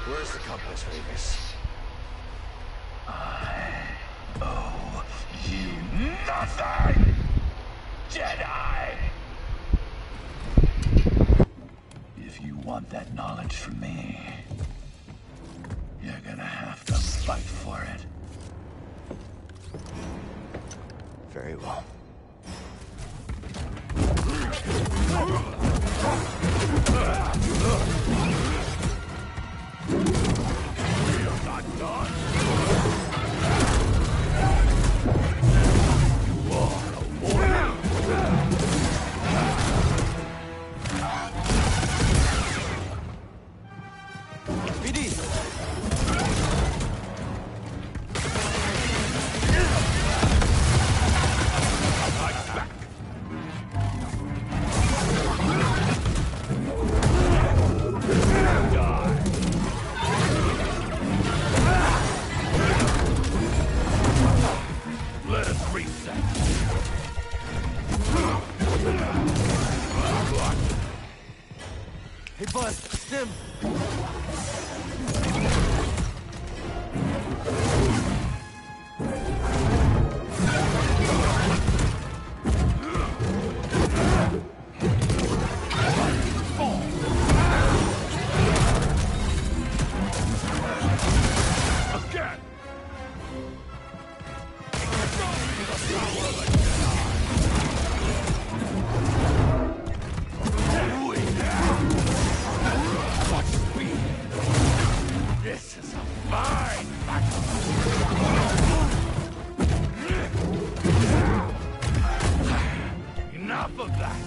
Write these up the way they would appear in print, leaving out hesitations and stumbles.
Where's the compass, Vegas? I owe you nothing, Jedi! If you want that knowledge from me, you're gonna have to fight for it. Very well. We're not done. You are a warrior. BD! Let us reset. Hey, Buzz! Stim! Again! What speed! This is a fine battle! Enough of that!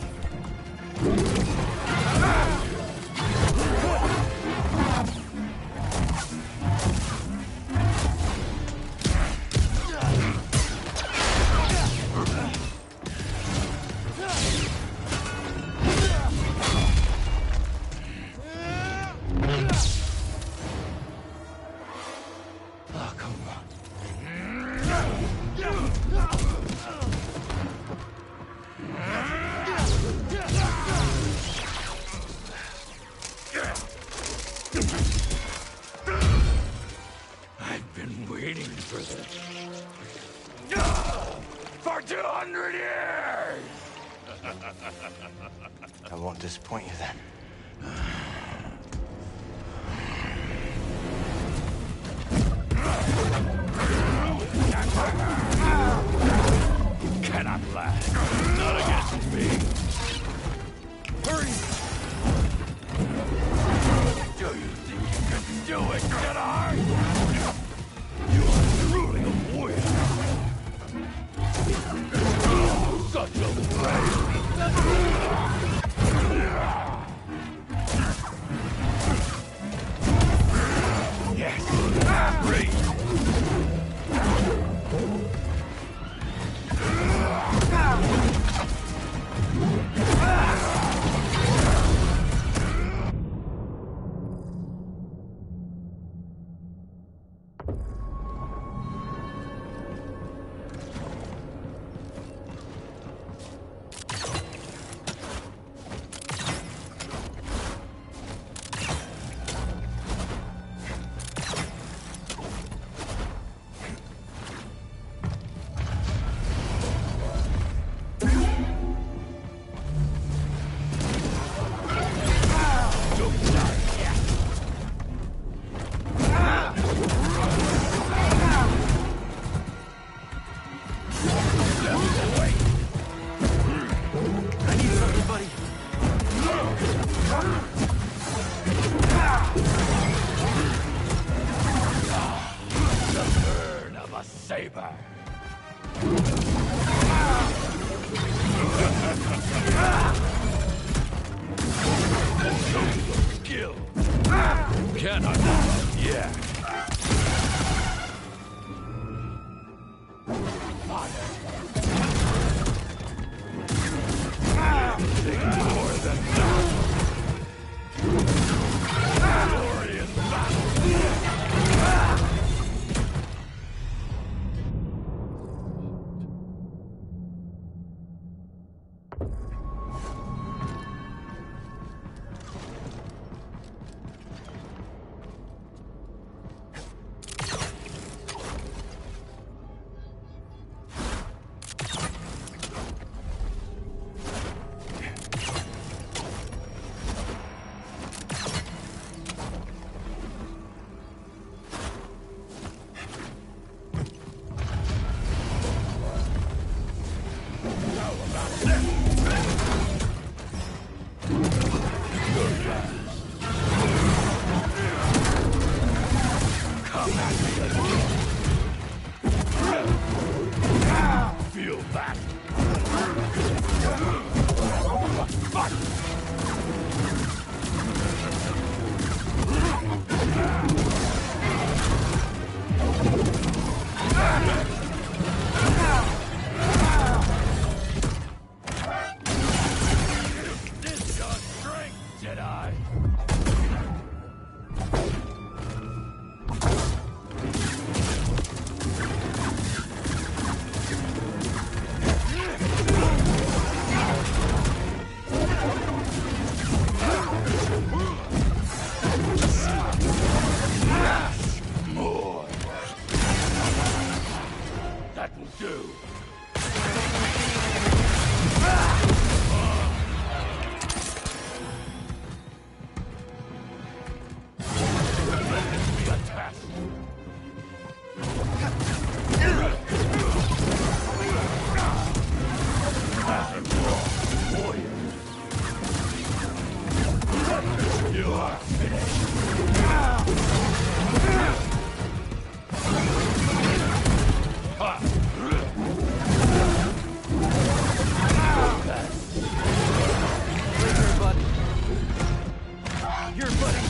Oh, come on. I've been waiting for this. For 200 years! I won't disappoint you then. Cannot last. Not against me. Hurry! Do you think you can do it, Jedi? You are truly a warrior. Such a brave. Yes. Great. saber. Show your skill. Cannot. Yeah. Think more than that. Glory in battle. Come at me again. Feel that? This your strength, Jedi. More. That will do. Let this be a test. Warrior. You are finished. Here, buddy. Here, buddy.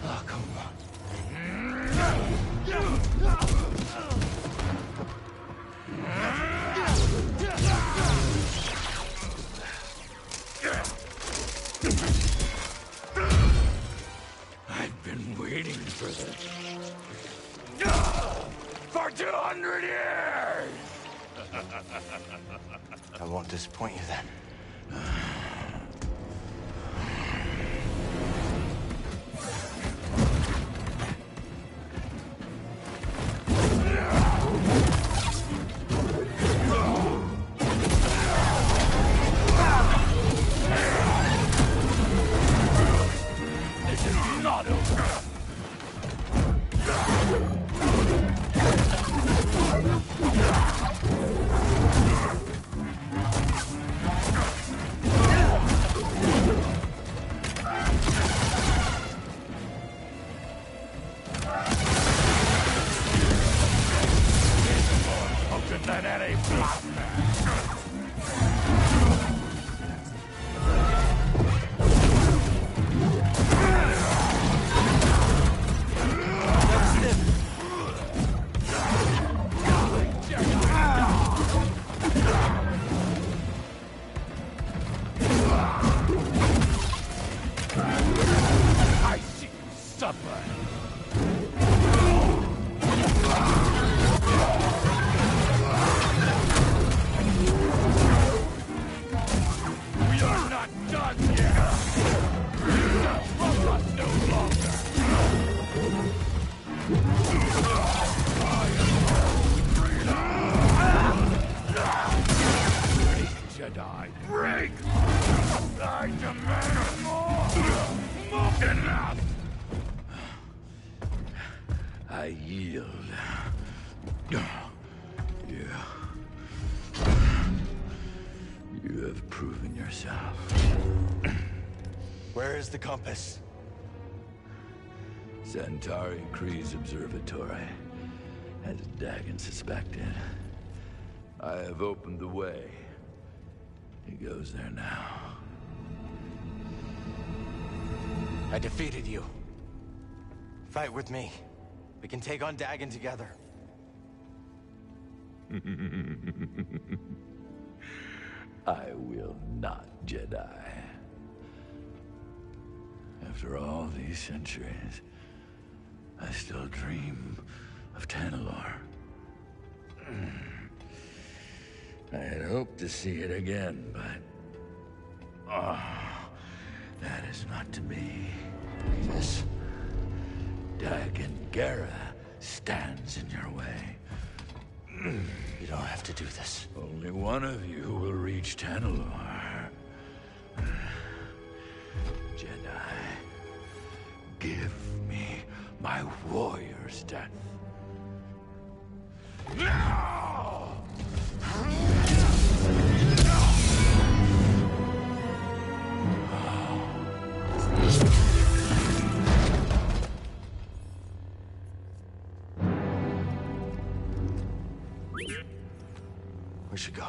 Oh, come on. I've been waiting for this. For 200 years! I won't disappoint you then. This is not over. Potent than any I see you suffer. We are not done yet. From us no longer. Break, Jedi, break! I demand more! More enough! I yield. You have proven yourself. Where is the compass? Centauri Kree's observatory, as Dagon suspected. I have opened the way. He goes there now. I defeated you. Fight with me. We can take on Dagon together. I will not, Jedi. After all these centuries, I still dream of Tanalor. I had hoped to see it again, but... that is not to be. This Dagon Gera stands in your way. You don't have to do this. Only one of you will reach Tanalor. Jedi, give me my warrior's death. Now! We should go.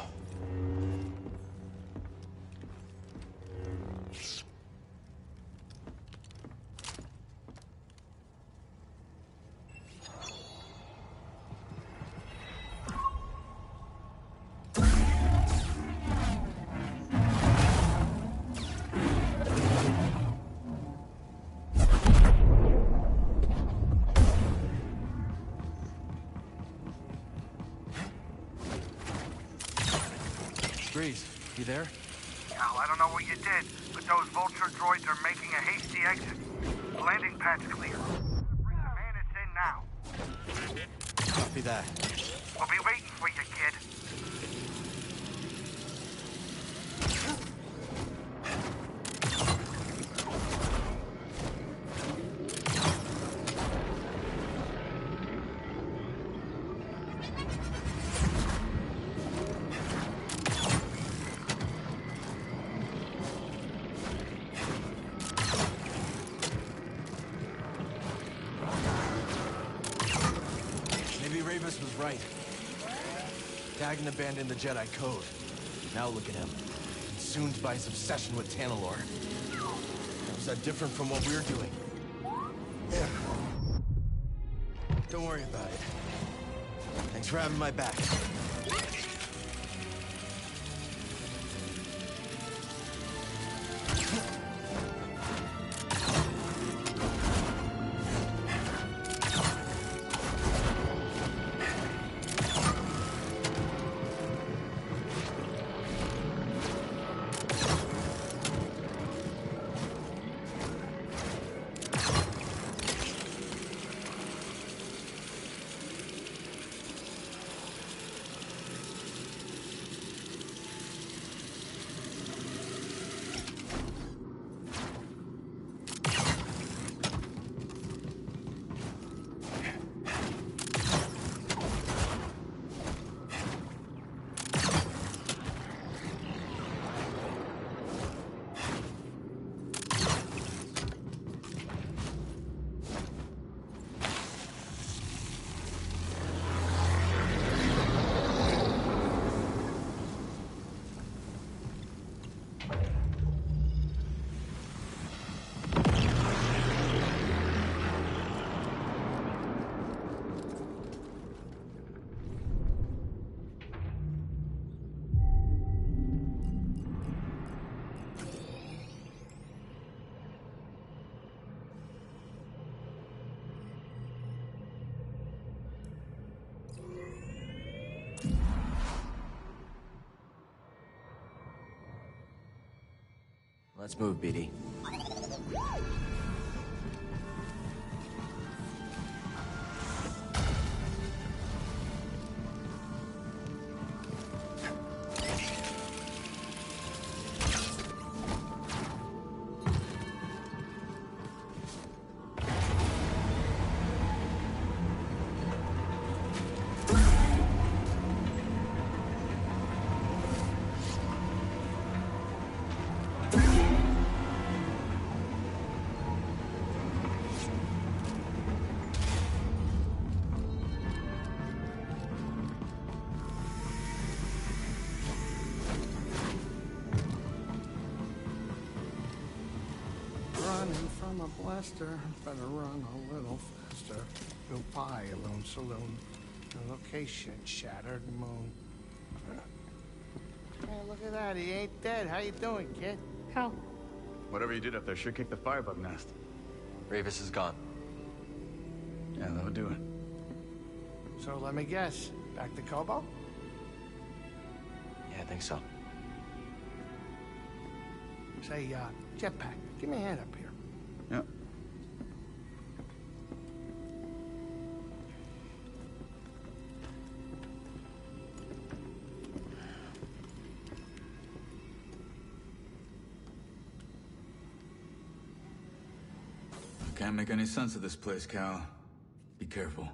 Grease, you there? Al, I don't know what you did, but those vulture droids are making a hasty exit. The landing pad's clear. Bring the bandits in now. Copy that. We'll be waiting for you, kid. Ravis was right. Dagan abandoned the Jedi Code. Now look at him. Consumed by his obsession with Tanalor. How's that different from what we're doing? Yeah. Don't worry about it. Thanks for having my back. Let's move, BD. Running from a blaster, better run a little faster. New pie, Alone Saloon. The location, Shattered Moon. Hey, look at that, he ain't dead. How you doing, kid? How? Whatever you did up there sure kicked the firebug nest. Ravis is gone. Yeah, that'll do it. So let me guess, back to Kobo? Yeah, I think so. Say, Jetpack, give me a hand up here. Yeah. Can't make any sense of this place, Cal. Be careful.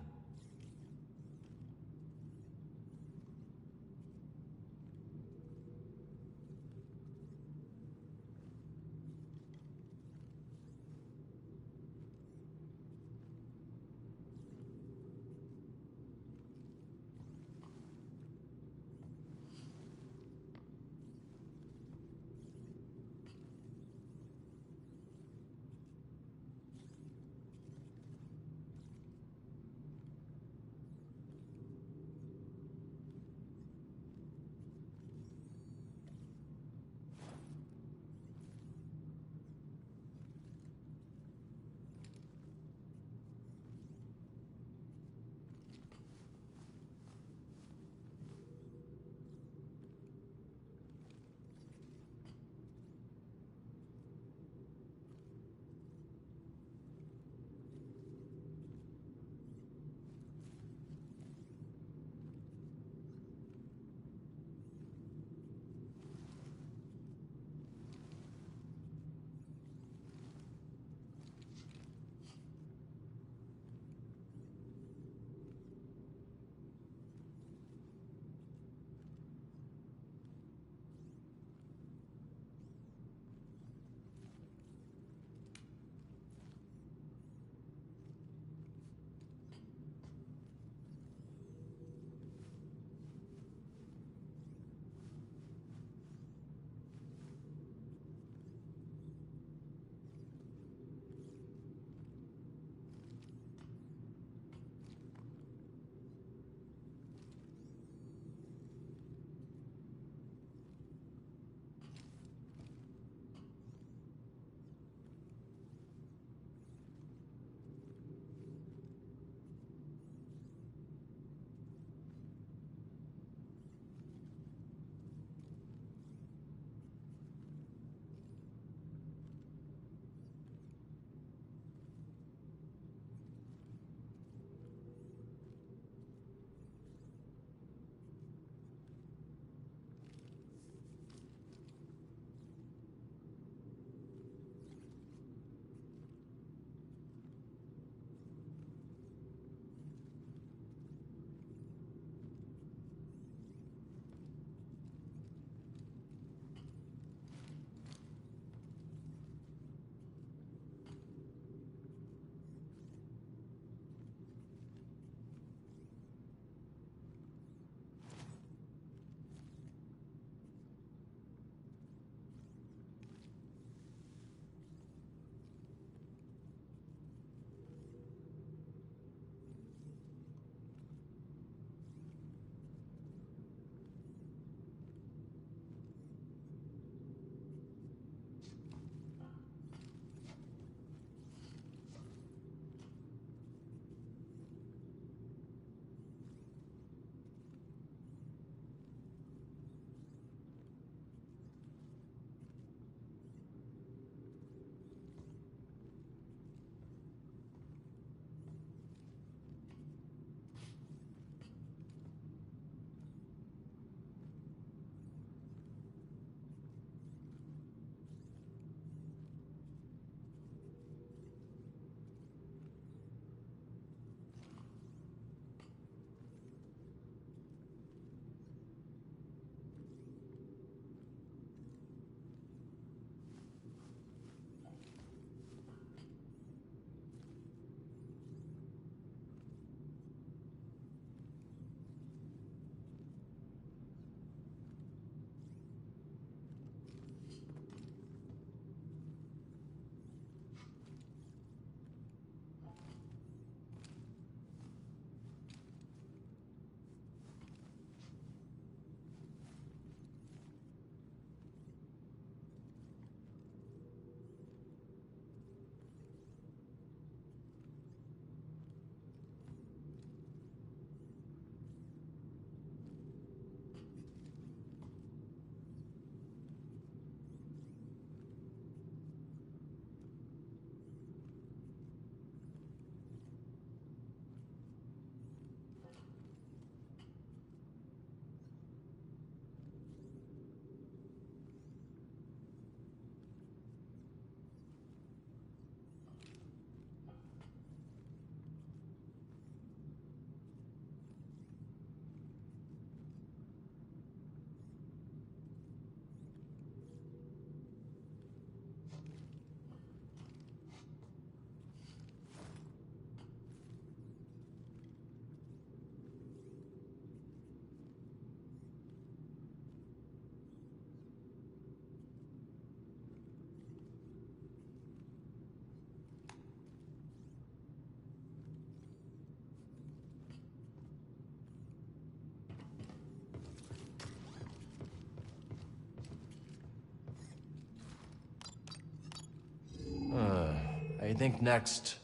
I think next...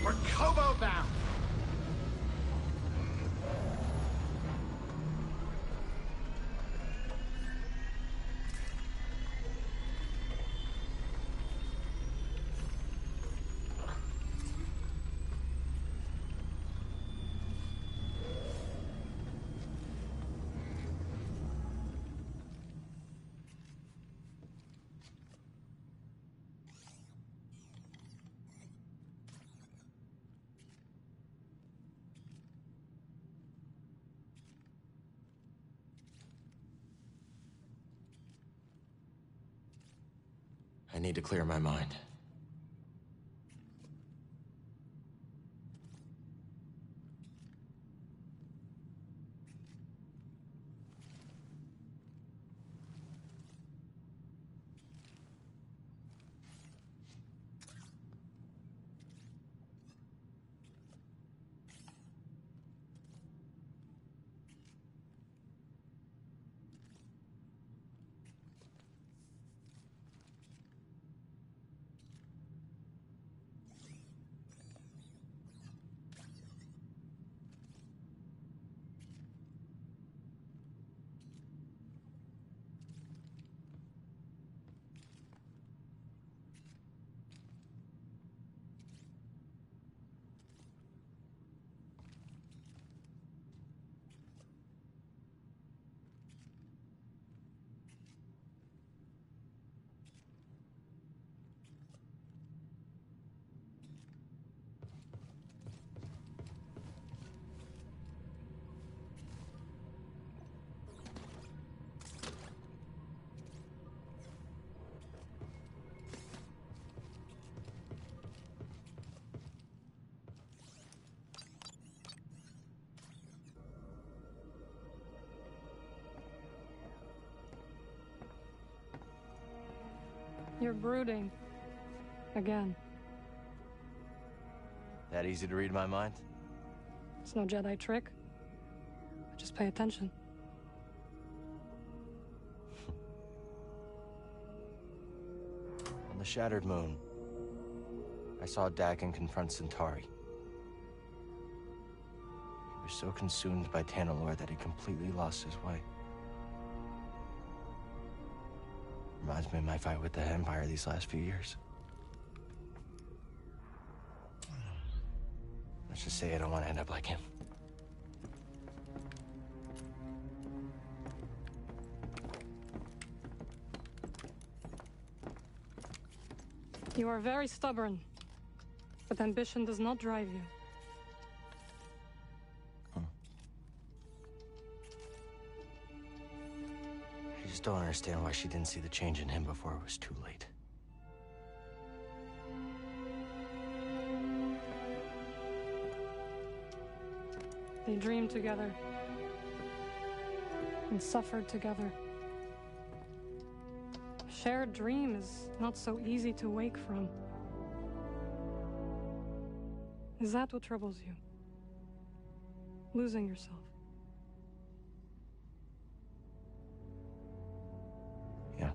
We're Kobo bound! I need to clear my mind. You're brooding. Again. That easy to read my mind? It's no Jedi trick. Just pay attention. On the Shattered Moon, I saw Dagon confront Centauri. He was so consumed by Tanalorr that he completely lost his way. Reminds me of my fight with the Empire these last few years. Let's just say I don't want to end up like him. You are very stubborn, but ambition does not drive you. I just don't understand why she didn't see the change in him before it was too late. They dreamed together and suffered together. A shared dream is not so easy to wake from. Is that what troubles you? Losing yourself? Yeah.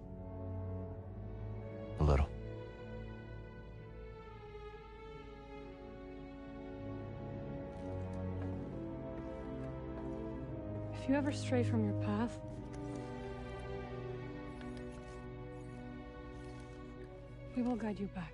A little. If you ever stray from your path, we will guide you back.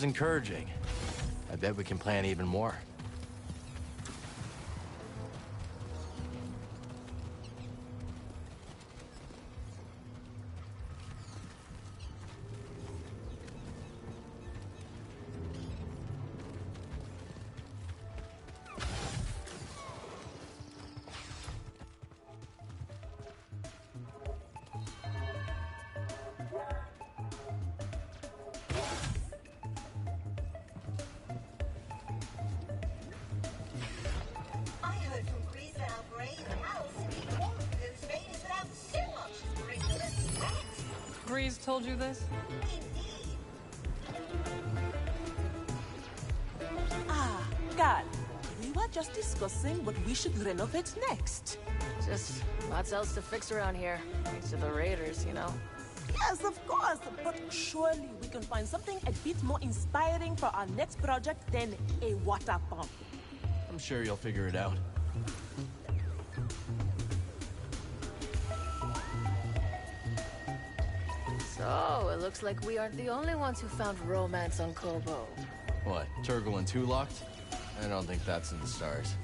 is encouraging. I bet we can plan even more. I heard from Greece that our brain house in Spain is without so much rigorous rats. Grease told you this? Indeed. Ah, Gal, we were just discussing what we should renovate next. Just lots else to fix around here. Thanks to the raiders, you know. Yes, of course, but surely we can find something a bit more inspiring for our next project than a water pump. I'm sure you'll figure it out. So, it looks like we aren't the only ones who found romance on Kobo. What, Turgle and Two locked? I don't think that's in the stars.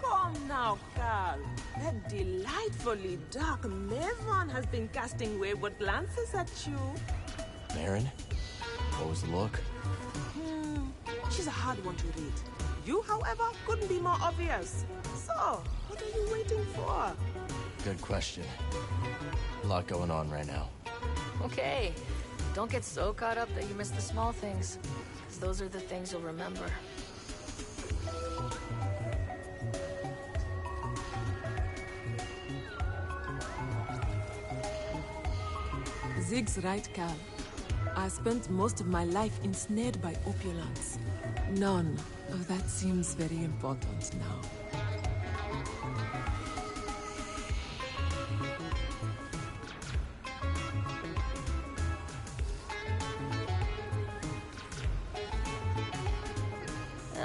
Come now, Gal. That delightfully dark Maven has been casting wayward glances at you. Marin? What was the look? She's a hard one to read. You, however, couldn't be more obvious. So, what are you waiting for? Good question. A lot going on right now. Okay, don't get so caught up that you miss the small things, because those are the things you'll remember. Zig's right, Cal. I spent most of my life ensnared by opulence. None of that seems very important now.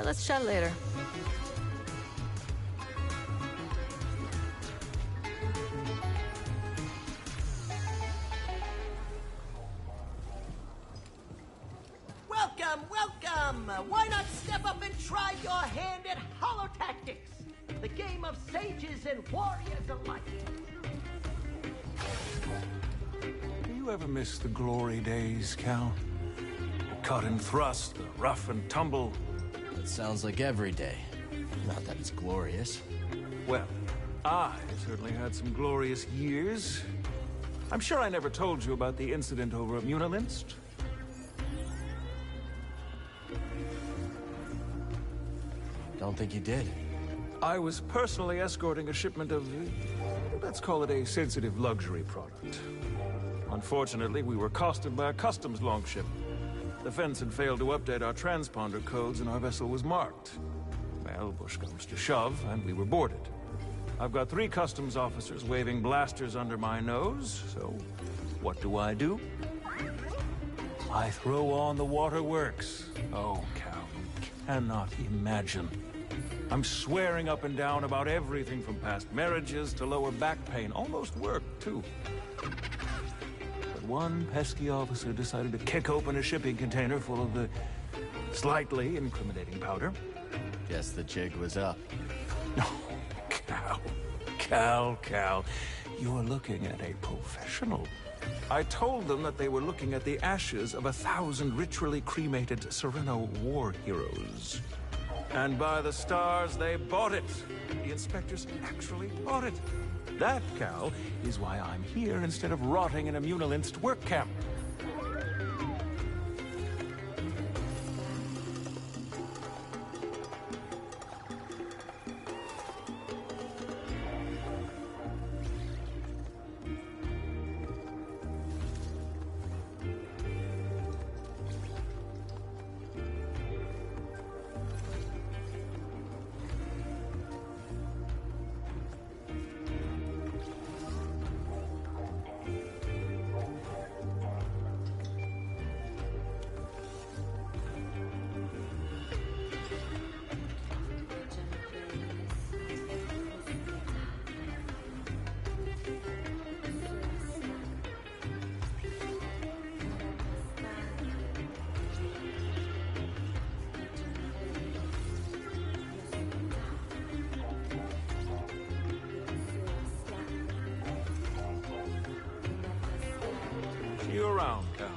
Let's chat later. Welcome, welcome! Why not step up and try your hand at holotactics? The game of sages and warriors alike. Do you ever miss the glory days, Cal? The cut and thrust, the rough and tumble. It sounds like every day. Not that it's glorious. Well, I certainly had some glorious years. I'm sure I never told you about the incident over at Munilinst. Don't think you did. I was personally escorting a shipment of, let's call it a sensitive luxury product. Unfortunately, we were accosted by a customs longship. The fence had failed to update our transponder codes and our vessel was marked. Well, push comes to shove, and we were boarded. I've got 3 customs officers waving blasters under my nose, so what do? I throw on the waterworks. Oh, Cal, you cannot imagine. I'm swearing up and down about everything from past marriages to lower back pain. Almost work, too. But one pesky officer decided to kick open a shipping container full of the slightly incriminating powder. Guess the jig was up. No, Cal, you're looking at a professional. I told them that they were looking at the ashes of 1,000 ritually cremated Sereno war heroes. And by the stars, they bought it. The inspectors actually bought it. That, Cal, is why I'm here instead of rotting in a Munilinst work camp. you around, Cal.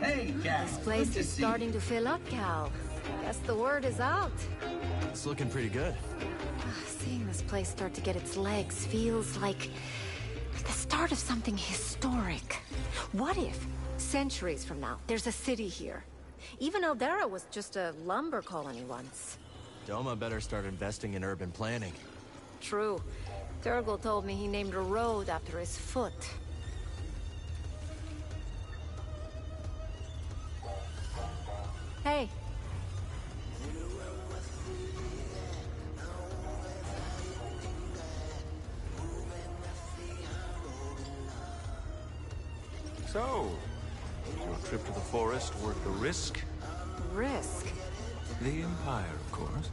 Hey, Cal. This place is starting to fill up, Cal. Guess the word is out. It's looking pretty good. Seeing this place start to get its legs feels like the start of something historic. What if, centuries from now, there's a city here? Even Eldera was just a lumber colony once. Doma better start investing in urban planning. True. Turgle told me he named a road after his foot. Hey. So, your trip to the forest worth the risk? Risk? The Empire, of course.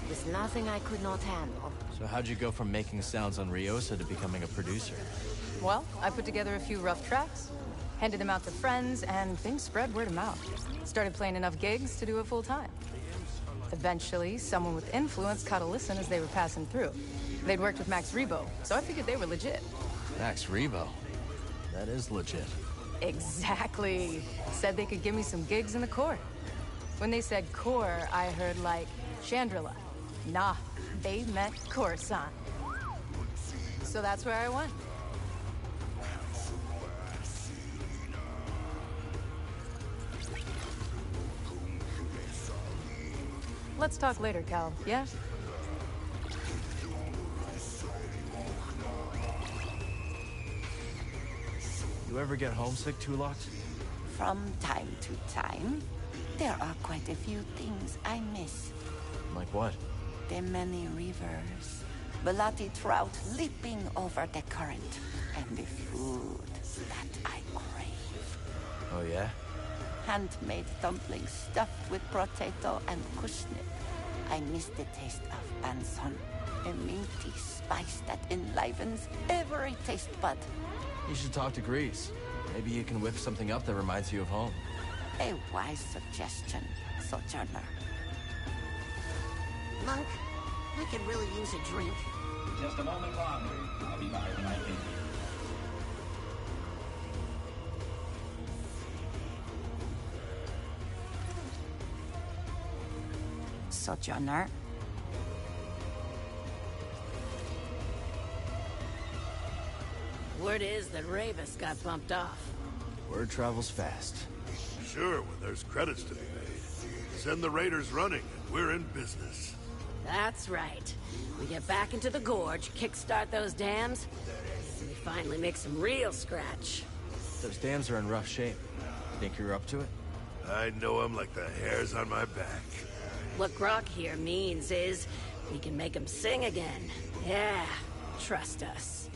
There's nothing I could not handle. So how'd you go from making sounds on Ryosa to becoming a producer? Well, I put together a few rough tracks, handed them out to friends, and things spread word of mouth. Started playing enough gigs to do it full time. Eventually, someone with influence caught a listen as they were passing through. They'd worked with Max Rebo, so I figured they were legit. Max Rebo? That is legit. Exactly. Said they could give me some gigs in the core. When they said core, I heard like Chandrila. Nah, they meant Coruscant. So that's where I went. Let's talk later, Cal, yeah? You ever get homesick, Tulok? From time to time, there are quite a few things I miss. Like what? The many rivers, Belati trout leaping over the current, and the food that I crave. Oh yeah? Handmade dumplings stuffed with potato and kushnip. I miss the taste of banson, a minty spice that enlivens every taste bud. You should talk to Grease. Maybe you can whip something up that reminds you of home. A wise suggestion, Sojourner. Monk, I could really use a drink. Just a moment longer. I'll be by when I think. Sojourner? Word is that Ravis got bumped off. Word travels fast. Sure, when there's credits to be made. Send the raiders running, and we're in business. That's right. We get back into the gorge, kickstart those dams, and we finally make some real scratch. Those dams are in rough shape. Think you're up to it? I know 'em like the hairs on my back. What Grok here means is we can make them sing again. Yeah, trust us.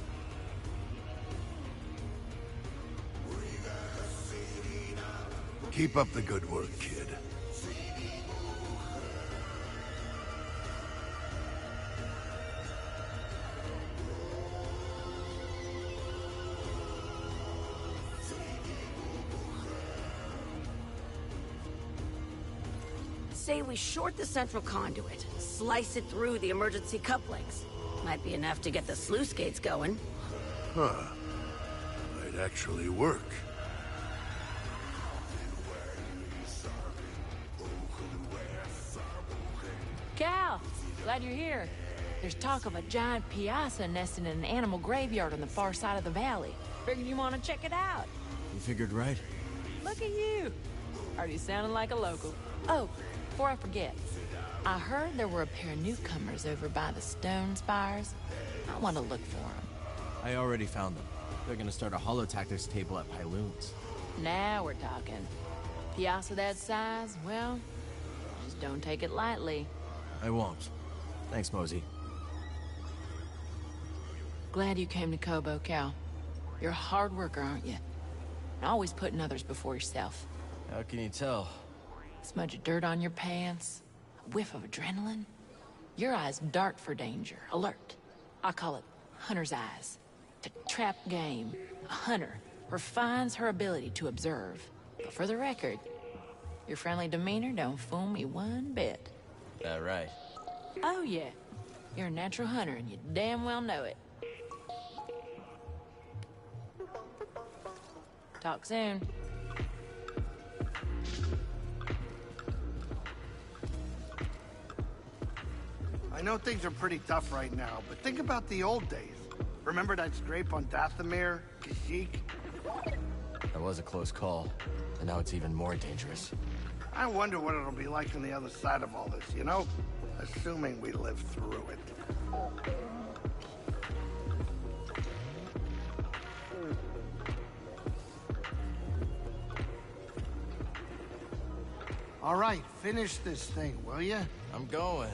Keep up the good work, kid. Say we short the central conduit, slice it through the emergency couplings. Might be enough to get the sluice gates going. Huh. Might actually work. Cal, glad you're here. There's talk of a giant piazza nesting in an animal graveyard on the far side of the valley. Figured you want to check it out. You figured right. Look at you. Already sounding like a local. Oh, before I forget, I heard there were a pair of newcomers over by the stone spires. I want to look for them. I already found them. They're gonna start a holotactics table at Pyloon's. Now we're talking. Piazza that size, well, just don't take it lightly. I won't. Thanks, Mosey. Glad you came to Kobo, Cal. You're a hard worker, aren't you? And always putting others before yourself. How can you tell? Smudge of dirt on your pants, a whiff of adrenaline. Your eyes dart for danger, alert. I call it hunter's eyes. To trap game, a hunter refines her ability to observe. But for the record, your friendly demeanor don't fool me one bit. That right? Oh yeah, you're a natural hunter and you damn well know it. Talk soon. I know things are pretty tough right now, but think about the old days. Remember that scrape on Dathomir, Kashyyyk? That was a close call, and now it's even more dangerous. I wonder what it'll be like on the other side of all this, you know? Assuming we live through it. All right, finish this thing, will you? I'm going.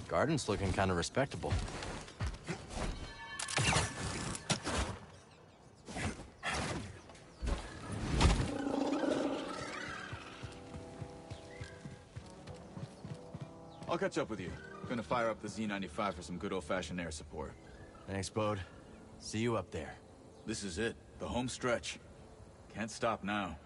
Garden's looking kind of respectable. I'll catch up with you. Gonna fire up the Z-95 for some good old-fashioned air support. Thanks, Bode. See you up there. This is it. The home stretch. Can't stop now.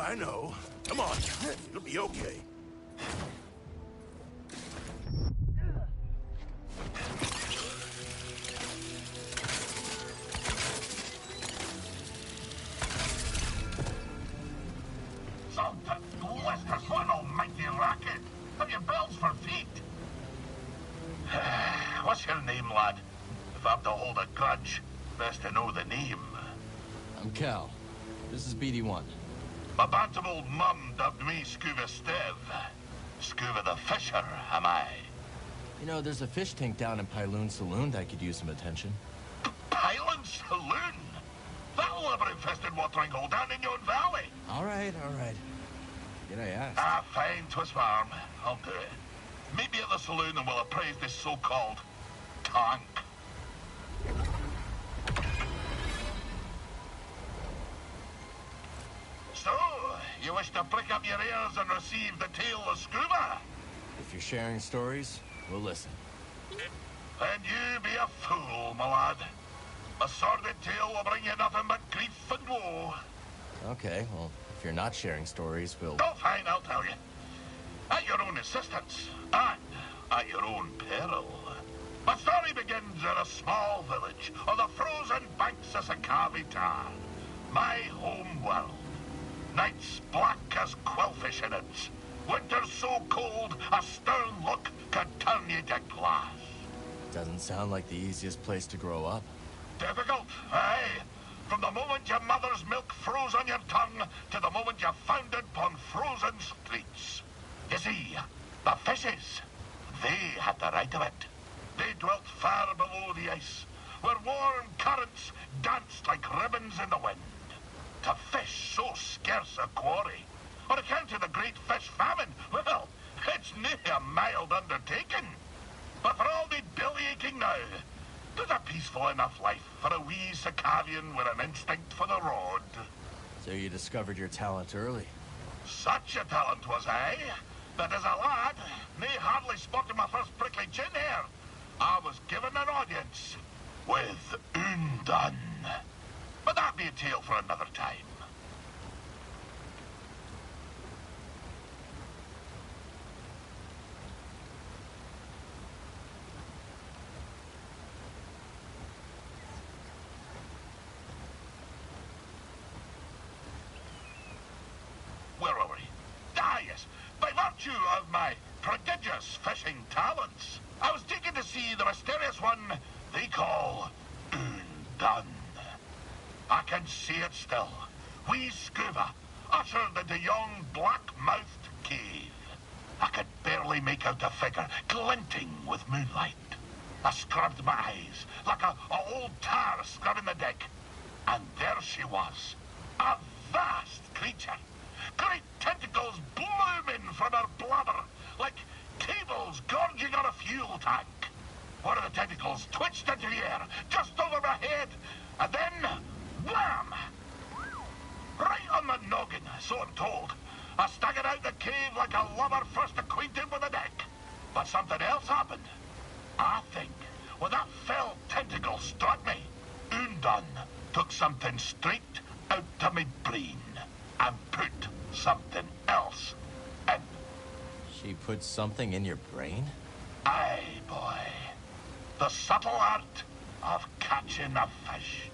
I know. Come on, it'll be okay. Something blisters, what an almighty racket! Have you bells for feet? What's your name, lad? If I'm to hold a grudge, best to know the name. I'm Cal. This is BD1. My bantam old mum dubbed me Scuba Stev. Scuba the Fisher, am I? You know, there's a fish tank down in Pyloon Saloon that could use some attention. Pyloon Saloon? That'll have an infested watering hole down in yon valley. All right. Did I ask? Ah, fine, 'twas farm. I'll do it. Meet me at the saloon and we'll appraise this so-called tank. So, you wish to prick up your ears and receive the tale of Scuba? If you're sharing stories, we'll listen. Then you be a fool, my lad. A sordid tale will bring you nothing but grief and woe. Okay, well, if you're not sharing stories, we'll... Oh, fine, I'll tell you. At your own insistence, and at your own peril. My story begins in a small village on the frozen banks of Sakavi Tar, my home world. Nights black as quillfish innards. Winters so cold, a stern look could turn you to glass. Doesn't sound like the easiest place to grow up. Difficult, aye. From the moment your mother's milk froze on your tongue to the moment you foundered upon frozen streets. You see, the fishes, they had the right of it. They dwelt far below the ice, where warm currents danced like ribbons in the wind. To fish so scarce a quarry, on account of the great fish famine, well, it's near a mild undertaking. But for all the belly-aching now, there's a peaceful enough life for a wee Sakavian with an instinct for the rod. So you discovered your talent early. Such a talent was I, that as a lad, me hardly spotted my first prickly chin hair. I was given an audience with Undone. But that be a tale for another time. Where were we? Ah, yes. By virtue of my prodigious fishing talents, I was taken to see the mysterious one they call Undone. I can see it still. Wee scuba, ushered into yon black-mouthed cave. I could barely make out a figure glinting with moonlight. I scrubbed my eyes like a old tar scrubbing the deck. And there she was, a vast creature. Great tentacles blooming from her blubber, like cables gorging on a fuel tank. One of the tentacles twitched into the air, just over my head, and then, wham! Right on the noggin, so I'm told. I staggered out the cave like a lover first acquainted with the deck. But something else happened. I think when that fell tentacle struck me, Undone took something straight out to me brain and put something else in. She put something in your brain? Aye, boy. The subtle art of catching a fish.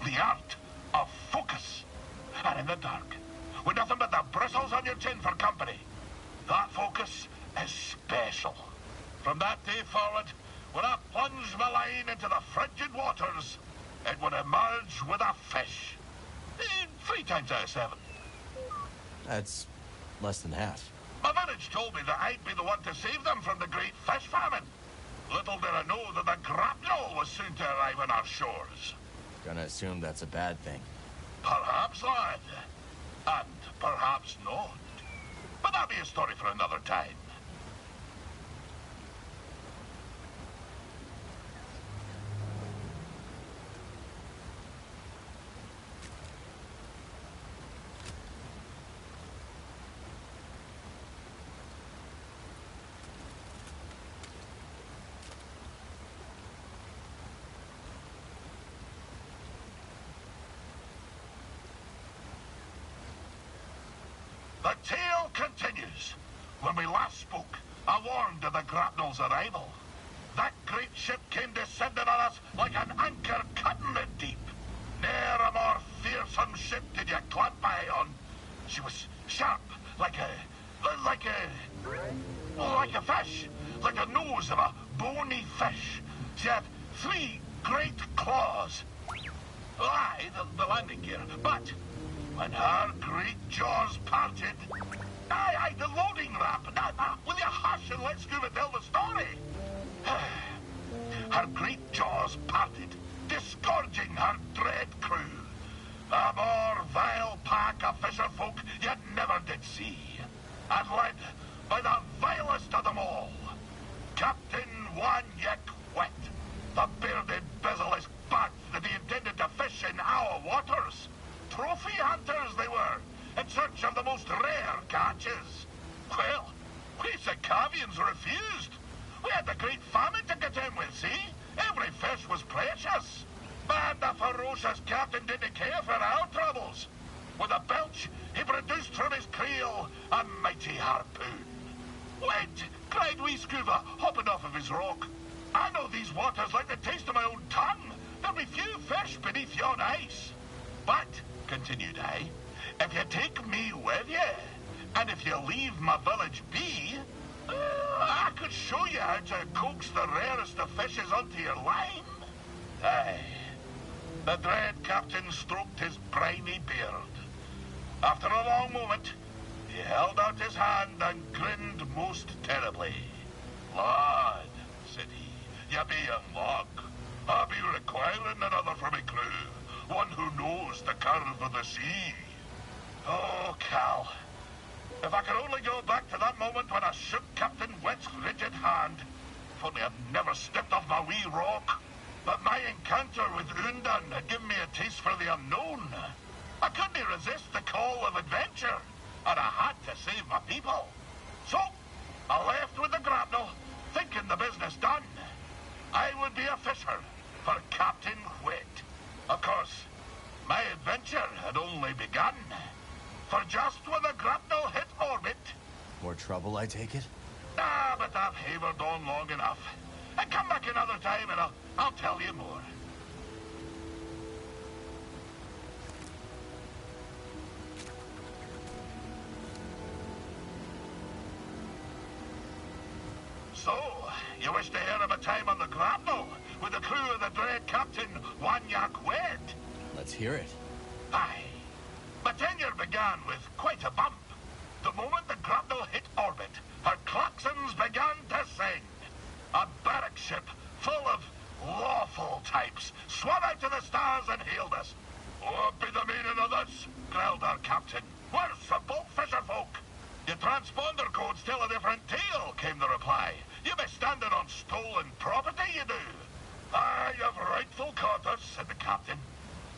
The art of focus. And in the dark, with nothing but the bristles on your chin for company, that focus is special. From that day forward, when I plunged my line into the frigid waters, it would emerge with a fish. 3 times out of 7. That's less than half. My village told me that I'd be the one to save them from the great fish famine. Little did I know that the grapnel was soon to arrive on our shores. Gonna assume that's a bad thing. Perhaps, lad. And perhaps not. But that'll be a story for another time. The tale continues. When we last spoke, I warned of the grapnel's arrival. That great ship came descending on us like an anchor cutting the deep. Ne'er a more fearsome ship did you clamp eye on. She was sharp, like a fish, like the nose of a bony fish. She had 3 great claws. Aye, the landing gear, but when her great jaws parted... Aye, the loading ramp. Will you hush and let Scuba tell the story? Her great jaws parted, disgorging her dread crew. A more vile pack of fisherfolk you never did see. And led by the vilest of them all, Captain One-Yek Wet, the bearded, bezel-less bat that he intended to fish in our waters. Trophy hunters they were, in search of the most rare catches. Well, we Sakavians refused. We had the great famine to contend with, see? Every fish was precious. But the ferocious captain didn't care for our troubles. With a belch, he produced from his creel a mighty harpoon. Wait, cried wee Scuba, hopping off of his rock. I know these waters like the taste of my own tongue. There'll be few fish beneath yon ice. But, continued I, if you take me with you, and if you leave my village be, I could show you how to coax the rarest of fishes onto your line. Aye. The dread captain stroked his briny beard. After a long moment, he held out his hand and grinned most terribly. Lad, said he, you be young log. I'll be requiring another for me crew, one who knows the curve of the sea. Oh, Cal. If I could only go back to that moment when I shook Captain Wet's rigid hand. If only I'd never stepped off my wee rock. But my encounter with Undan had given me a taste for the unknown. I couldn't resist the call of adventure, and I had to save my people. So, I left with the grapnel, thinking the business done. I would be a fisher for Captain Whit. Of course, my adventure had only begun. For just when the grapnel hit orbit... More trouble, I take it? Ah, but I've havered on long enough. And come back another time and I'll tell you more. So, you wish to hear of a time on the grapnel with the crew of the dread Captain Wanyak Wet? Let's hear it. Aye. My tenure began with quite a bump. The moment the grapnel hit orbit, her claxons began to sing. A barrack ship full of lawful types swam out to the stars and hailed us. What be the meaning of this? Growled our captain. We're simple fisher folk. Your transponder codes tell a different tale, came the reply. You be standing on stolen property, you do. Aye, you've rightful quarters, said the captain.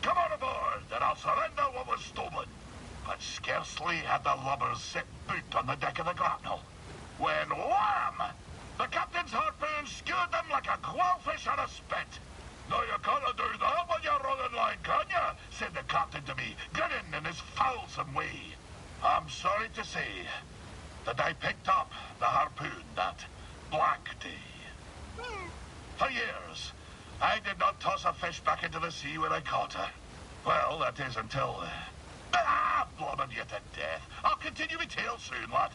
Come on aboard, and I'll surrender what was stolen. But scarcely had the lubbers set boot on the deck of the grapnel, when wham! The captain's harpoon skewered them like a quailfish on a spit. Now you can't do that when you're running line, can you? Said the captain to me, grinning in his foulsome way. I'm sorry to say that I picked up the harpoon that black day. For years, I did not toss a fish back into the sea when I caught her. Well, that is until... blobbing you to death. I'll continue my tale soon, lad.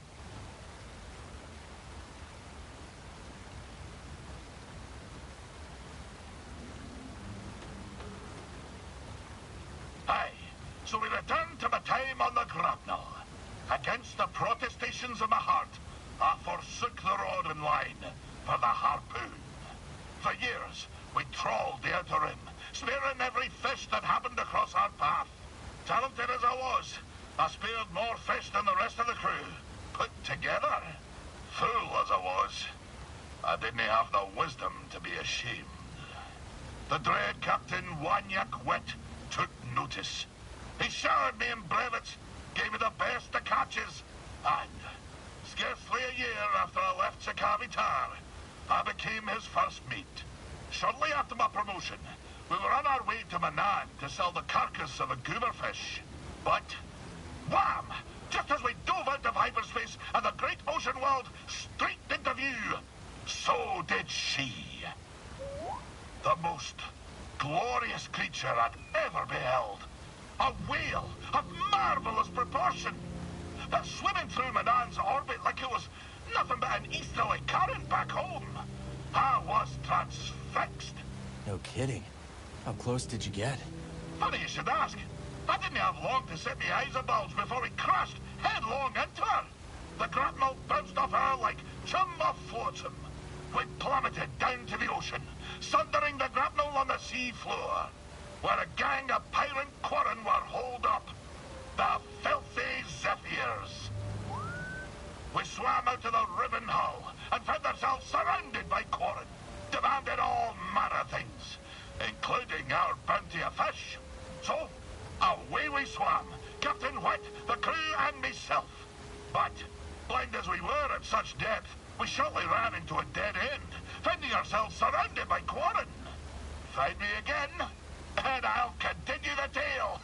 Aye, so we return to my time on the grapnel. Against the protestations of my heart, I forsook the rod and line for the harpoon. For years, we trawled the outer rim, spearing every fish that happened across our path. Talented as I was, I speared more fish than the rest of the crew. Put together, fool as I was, I didn't have the wisdom to be ashamed. The dread Captain Wanyak Wet took notice. He showered me in brevets, gave me the best of catches, and scarcely a year after I left Sakavitar, I became his first mate. Shortly after my promotion, we were on our way to Manan to sell the carcass of a gooberfish. But, wham! Just as we dove into hyperspace and the great ocean world streaked into view, so did she. The most glorious creature I'd ever beheld. A whale of marvelous proportion. But swimming through Manan's orbit like it was nothing but an easterly current back home. I was transfixed. No kidding. How close did you get? Funny you should ask. I didn't have long to set my eyes abulge before he crashed headlong into her. The grapnel bounced off her like chum off flotsam. We plummeted down to the ocean, sundering the grapnel on the sea floor, where a gang of pirate quarren were holed up. The filthy Zephyrs. We swam out to the ribbon hull and found ourselves surrounded by quarren, demanding all manner of things, including our bounty of fish. So, away we swam, Captain White, the crew, and myself. But, blind as we were at such depth, we shortly ran into a dead end, finding ourselves surrounded by quarren. Find me again, and I'll continue the tale.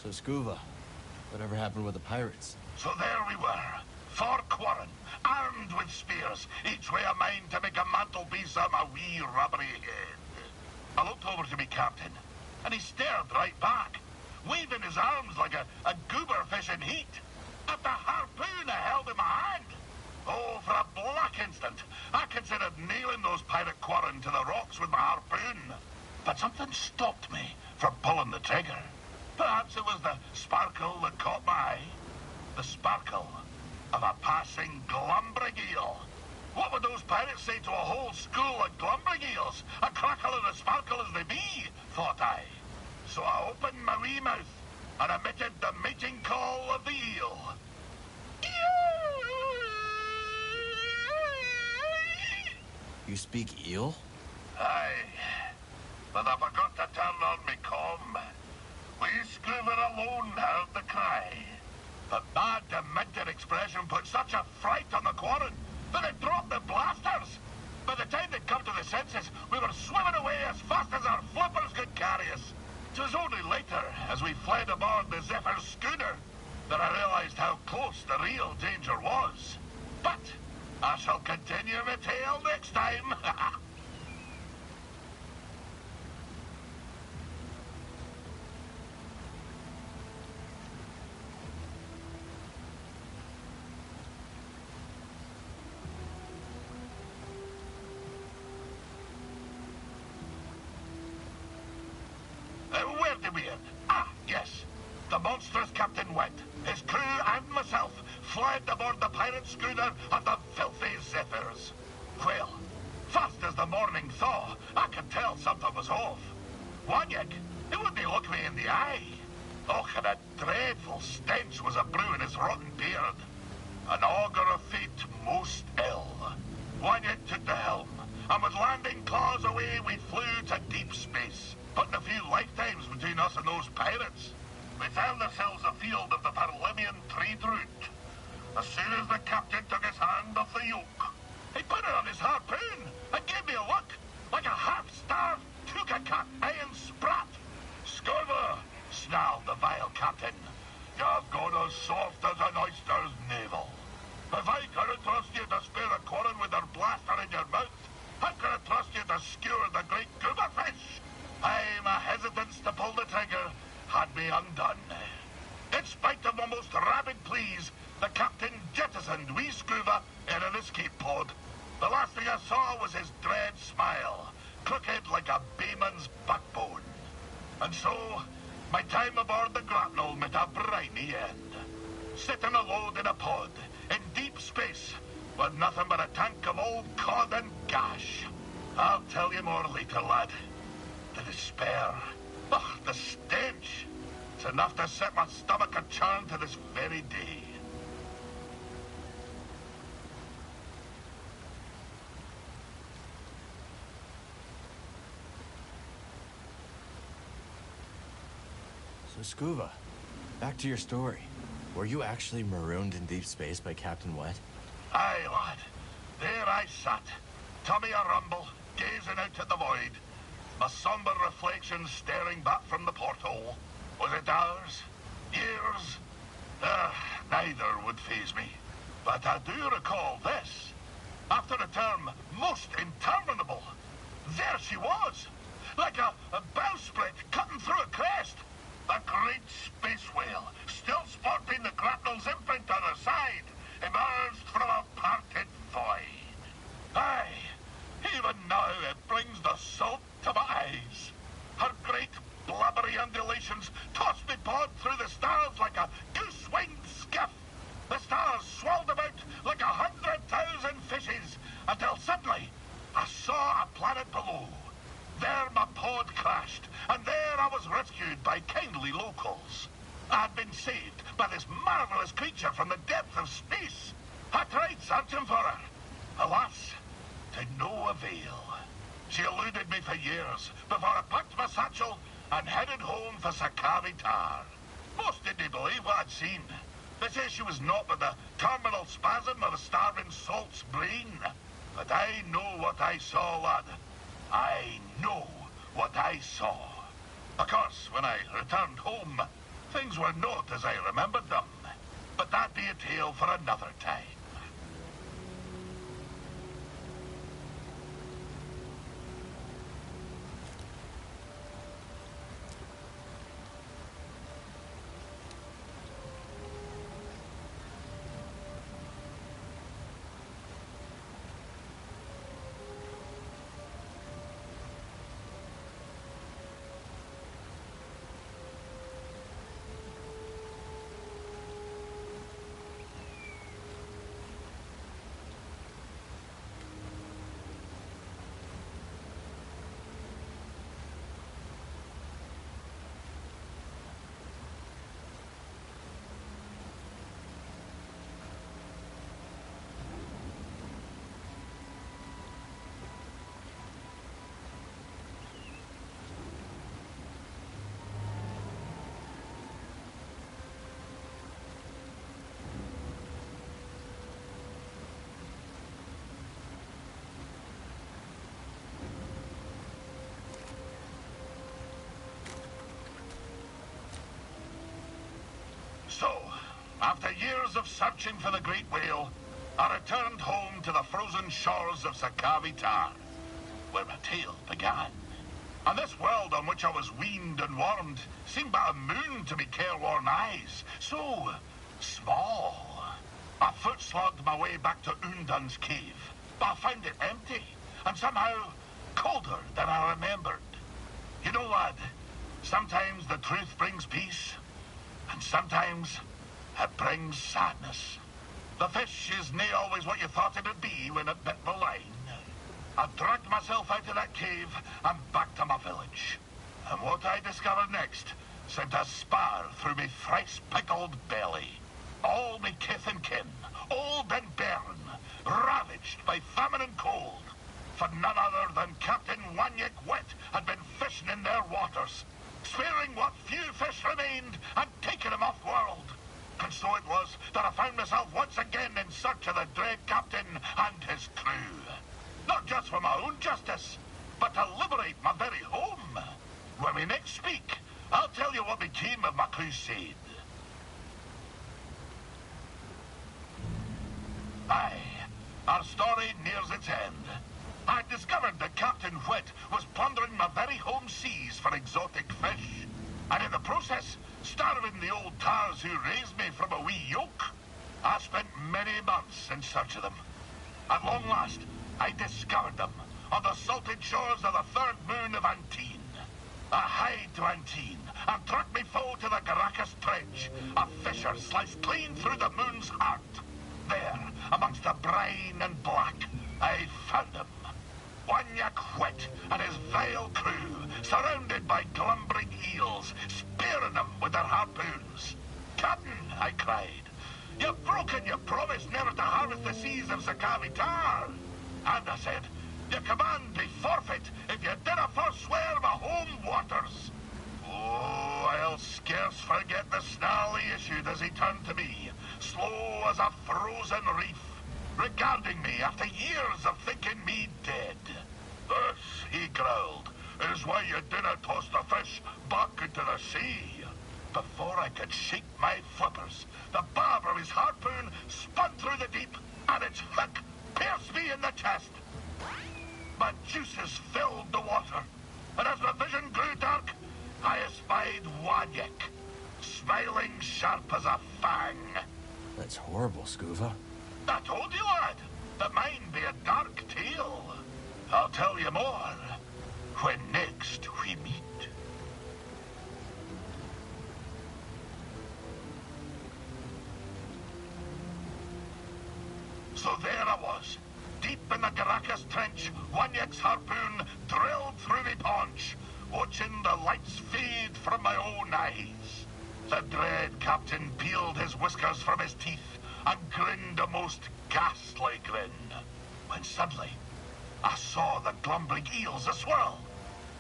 So Scuba, whatever happened with the pirates? So there we were, 4 Quarren, armed with spears, each way a mind to make a mantelpiece of my wee rubbery head. I looked over to me captain, and he stared right back, waving his arms like a goober fish in heat. At the harpoon I held in my hand. Oh, for a black instant, I considered nailing those pirate Quarren to the rocks with my harpoon. But something stopped me from pulling the trigger. Perhaps it was the sparkle that caught my eye. The sparkle of a passing glumbrig eel. What would those pirates say to a whole school of glumbrig eels? A crackle and a sparkle as they be, thought I. So I opened my wee mouth and emitted the mating call of the eel. You speak eel? Aye, but I forgot to turn on me comm. We Scuba alone heard the cry. But that demented expression put such a fright on the Quarren that it dropped the blasters. By the time they'd come to the senses, we were swimming away as fast as our flippers could carry us. It was only later, as we fled aboard the Zephyr's schooner, that I realized how close the real danger was. But I shall continue my tale next time. Where did we end? Ah, yes. The monstrous Captain went. His crew and myself fled aboard the pirate schooner of the filthy Zephyrs. Well, fast as the morning thaw, I could tell something was off. Wanyik, he wouldn't look me in the eye. Oh, and a dreadful stench was a-brewing his rotten beard. An augur of fate most ill. Wanyik took the helm, and with landing claws away we flew to deep space, putting a few lifetimes between us and those pirates. We found ourselves afield of the Parlimean trade route. As soon as the captain took his hand off the yoke, he put it on his harpoon and gave me a look, like a half-starved toucan iron sprat. Scuba, snarled the vile captain. You've gone as soft as an oyster's navel. If I couldn't trust you to spare a Quarren with their blaster in your mouth, how could I trust you to skewer the great goober fish? My hesitance to pull the trigger had me undone. In spite of my most rabid pleas, the captain jettisoned wee Scuba in an escape pod. The last thing I saw was his dread smile, crooked like a bayman's backbone. And so, my time aboard the grapnel met a briny end. Sitting alone in a pod, in deep space, with nothing but a tank of old cod and gash. I'll tell you more later, lad. The despair. Ugh, the stench. It's enough to set my stomach a-churn to this very day. So Scuba, back to your story. Were you actually marooned in deep space by Captain Wet? Aye, lad. There I sat, tummy a-rumble, gazing out at the void. My somber reflection staring back from the porthole. Was it hours? Years? Neither would faze me. But I do recall this. After a term most interminable, there she was, like a bowsprit cutting through a crest. A great space whale, still sporting the grapnel's imprint on her side, emerged from a parted void. Aye, even now it brings the salt to my eyes. Her great blubbery undulations tossed me pod through the stars like a goose-winged skiff. The stars swirled about like 100,000 fishes until suddenly I saw a planet below. There my pod crashed, and there I was rescued by kindly locals. I had been saved by this marvelous creature from the depth of space. I tried searching for her. Alas, to no avail. She eluded me for years before I packed my satchel and headed home for Sakari Tar. Most didn't believe what I'd seen. They say she was not but the terminal spasm of a starving salt's brain. But I know what I saw, lad. I know what I saw. Of course, when I returned home, things were not as I remembered them. But that be a tale for another time. So, after years of searching for the great whale, I returned home to the frozen shores of Sakavitar, where my tale began. And this world on which I was weaned and warmed seemed but a moon to me careworn eyes, so small. I foot-slogged my way back to Undun's cave, but I found it empty, and somehow colder than I remembered. You know, lad, sometimes the truth brings peace, and sometimes it brings sadness. The fish is nae always what you thought it'd be when it bit the line. I dragged myself out of that cave and back to my village. And what I discovered next sent a spar through me thrice-pickled belly. All me kith and kin, old and bairn, ravaged by famine and cold. For none other than Captain Wanyik Wit had been fishing in their waters, sparing what few fish remained and taking them off-world. And so it was that I found myself once again in search of the dread captain and his crew. Not just for my own justice, but to liberate my very home. When we next speak, I'll tell you what became of my crusade. Aye, our story nears its end. I discovered that Captain Whit was plundering my very home seas for exotic fish, and in the process, starving the old tars who raised me from a wee yoke. I spent many months in search of them. At long last, I discovered them on the salted shores of the third moon of Antine. I hied to Antine and trucked me foe to the Caracas Trench, a fissure sliced clean through the moon's heart. There, amongst the brine and black, I found him. Wanyik Wit and his vile crew, surrounded by glumbering eels, spearing them with their harpoons. "Captain," I cried, "you've broken your promise never to harvest the seas of Sakavitar." And I said, "Your command be forfeit if you dinna forswear my home waters." Oh, I'll scarce forget the snarl he issued as he turned to me, slow as a frozen reef, regarding me after years of thinking me dead. "This," he growled, "is why you dinna toss the fish back into the sea." Before I could shake my flippers, the barb of his harpoon spun through the deep, and its hook pierced me in the chest. My juices filled the water, and as my vision grew dark, I espied Wanyik, smiling sharp as a fang. That's horrible, Scuva. I told you, lad, that mine be a dark tale. I'll tell you more when next we meet. So there I was, deep in the Caracas Trench, Wanyik's harpoon drilled through me paunch, watching the lights fade from my own eyes. The dread captain peeled his whiskers from his teeth and grinned a most ghastly grin, when suddenly I saw the glumbering eels aswirl.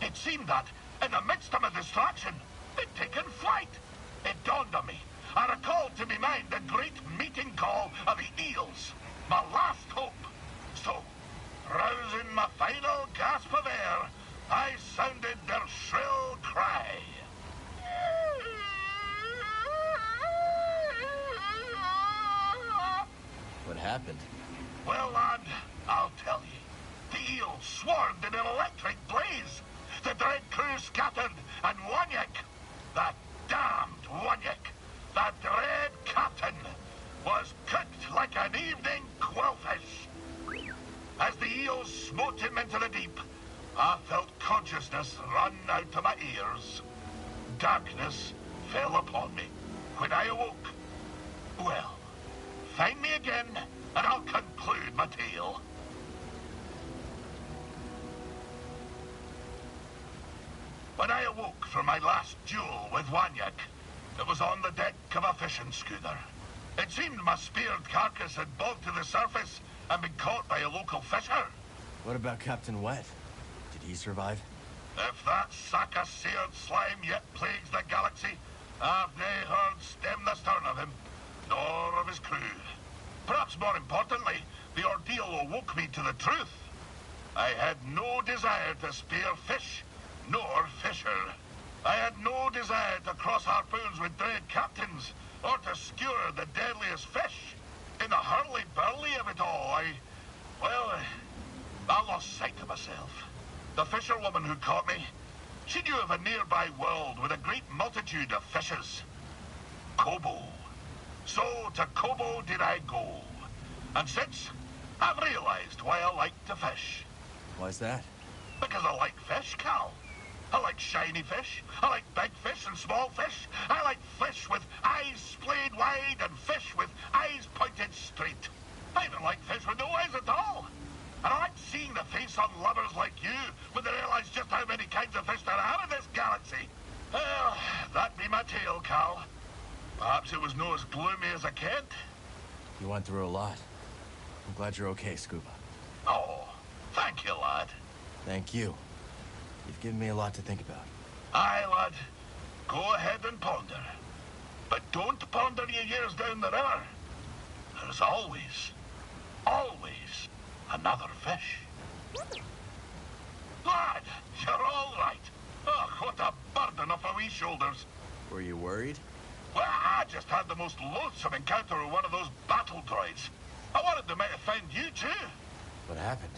It seemed that, in the midst of my distraction, they'd taken flight. It dawned on me. I recalled to me mind the great meeting call of the eels, my last hope. So, rousing my final gasp of air, I sounded their shrill cry. happened? Well, lad, I'll tell you. The eels swarmed in an electric blaze. The dread crew scattered, and Wanyek, that damned Wanyek, that dread captain, was cooked like an evening quillfish. As the eels smote him into the deep, I felt consciousness run out of my ears. Darkness fell upon me. When I awoke, well, find me again, and I'll conclude my tale. When I awoke from my last duel with Wanyek, it was on the deck of a fishing schooner. It seemed my speared carcass had bobbed to the surface and been caught by a local fisher. What about Captain Wet? Did he survive? If that sack of seared slime yet plagues the galaxy, I've nae heard stem the stern of him, nor of his crew. Perhaps more importantly, the ordeal awoke me to the truth. I had no desire to spear fish, nor fisher. I had no desire to cross harpoons with dread captains, or to skewer the deadliest fish. In the hurly-burly of it all, I lost sight of myself. The fisherwoman who caught me, she knew of a nearby world with a great multitude of fishes. Kobo. So to Kobo did I go. And since, I've realized why I like to fish. Why's that? Because I like fish, Cal. I like shiny fish. I like big fish and small fish. I like fish with eyes splayed wide and fish with eyes pointed straight. I even like fish with no eyes at all. And I like seeing the face on lovers like you when they realize just how many kinds of fish there are in this galaxy. Well, that be my tale, Cal. Perhaps it was no as gloomy as I kent. You went through a lot. I'm glad you're okay, Scuba. Oh, thank you, lad. Thank you. You've given me a lot to think about. Aye, lad. Go ahead and ponder. But don't ponder your years down the river. There's always another fish. Lad, you're all right. Oh, what a burden off our wee shoulders. Were you worried? Well, I just had the most loathsome encounter with one of those battle droids. I wanted they might have found you too. What happened?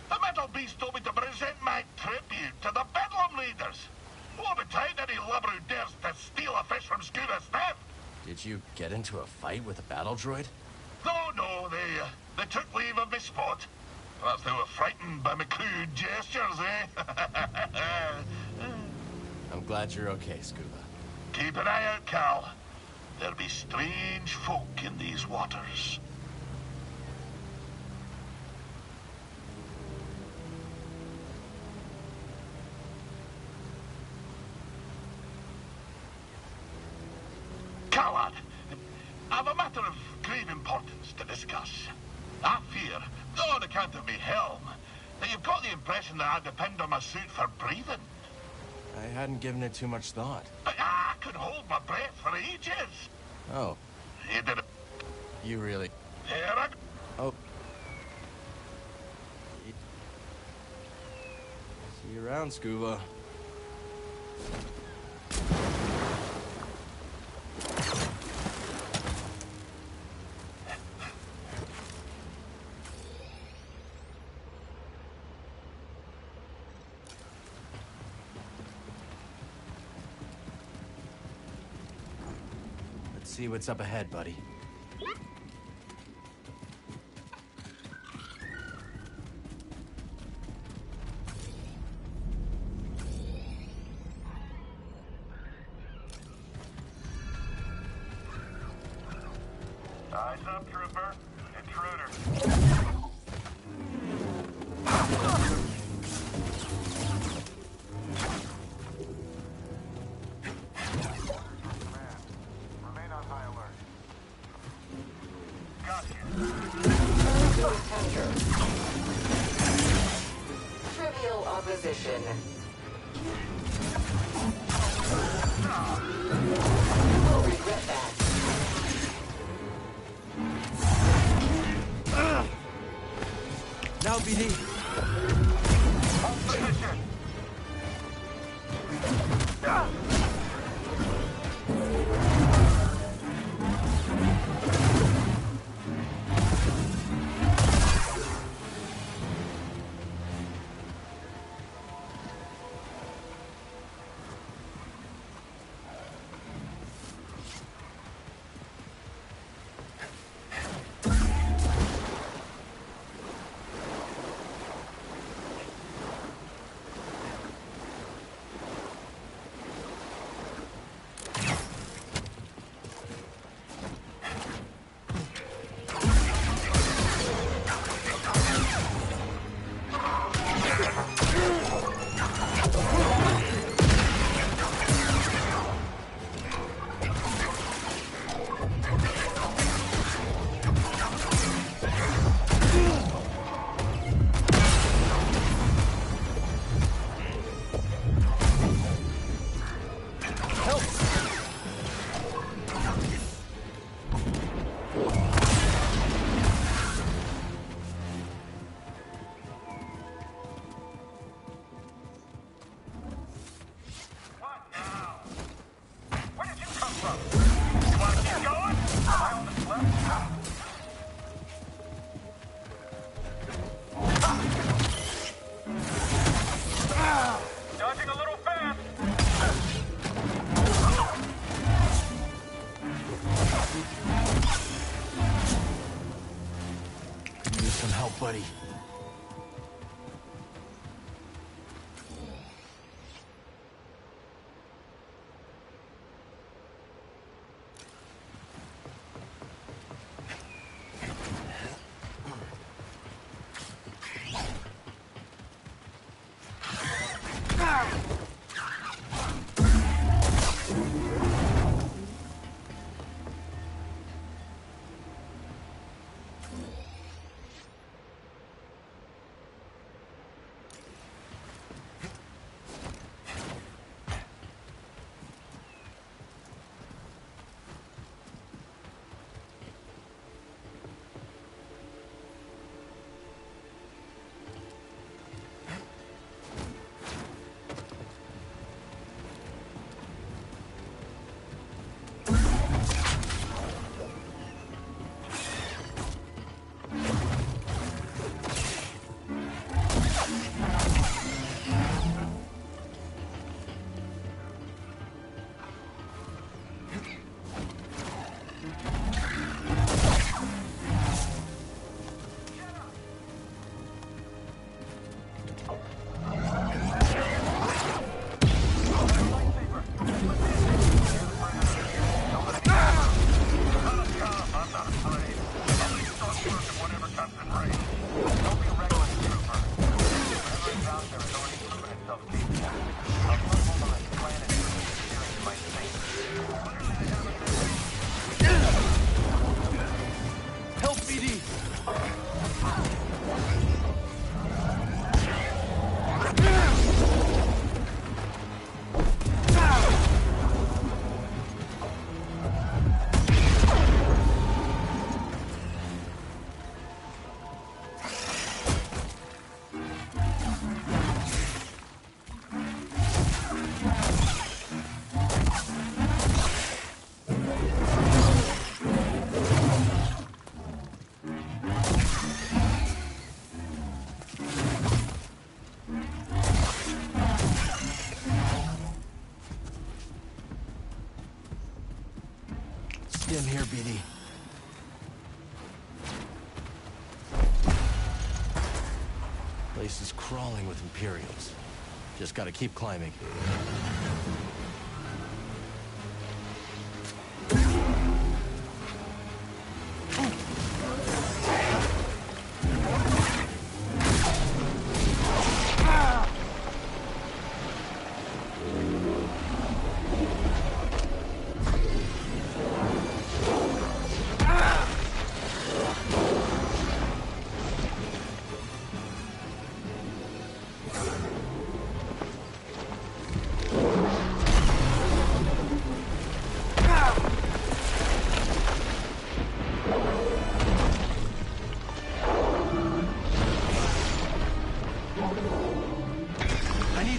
The metal beast told me to present my tribute to the Bedlam leaders. Won't be tied any lubber who dares to steal a fish from Scuba Steph. Did you get into a fight with a battle droid? No, they took leave of me spot. Perhaps they were frightened by my crude gestures, eh? I'm glad you're okay, Scuba. Keep an eye out, Cal. There'll be strange folk in these waters. Callad, I've a matter of grave importance to discuss. I fear, on account of me helm, that you've got the impression that I depend on my suit for breathing. I hadn't given it too much thought. I could hold my breath for ages. Oh. You did it. You really... Here I... Oh. See you around, Scuba. See what's up ahead, buddy. Eyes up, trooper. Intruder. Trivial opposition. You'll regret that. Now, BD. from. You want to keep going? Am I on this left? Dodging a little fast. Could use some help, buddy. In here, BD. Place is crawling with Imperials. Just gotta keep climbing.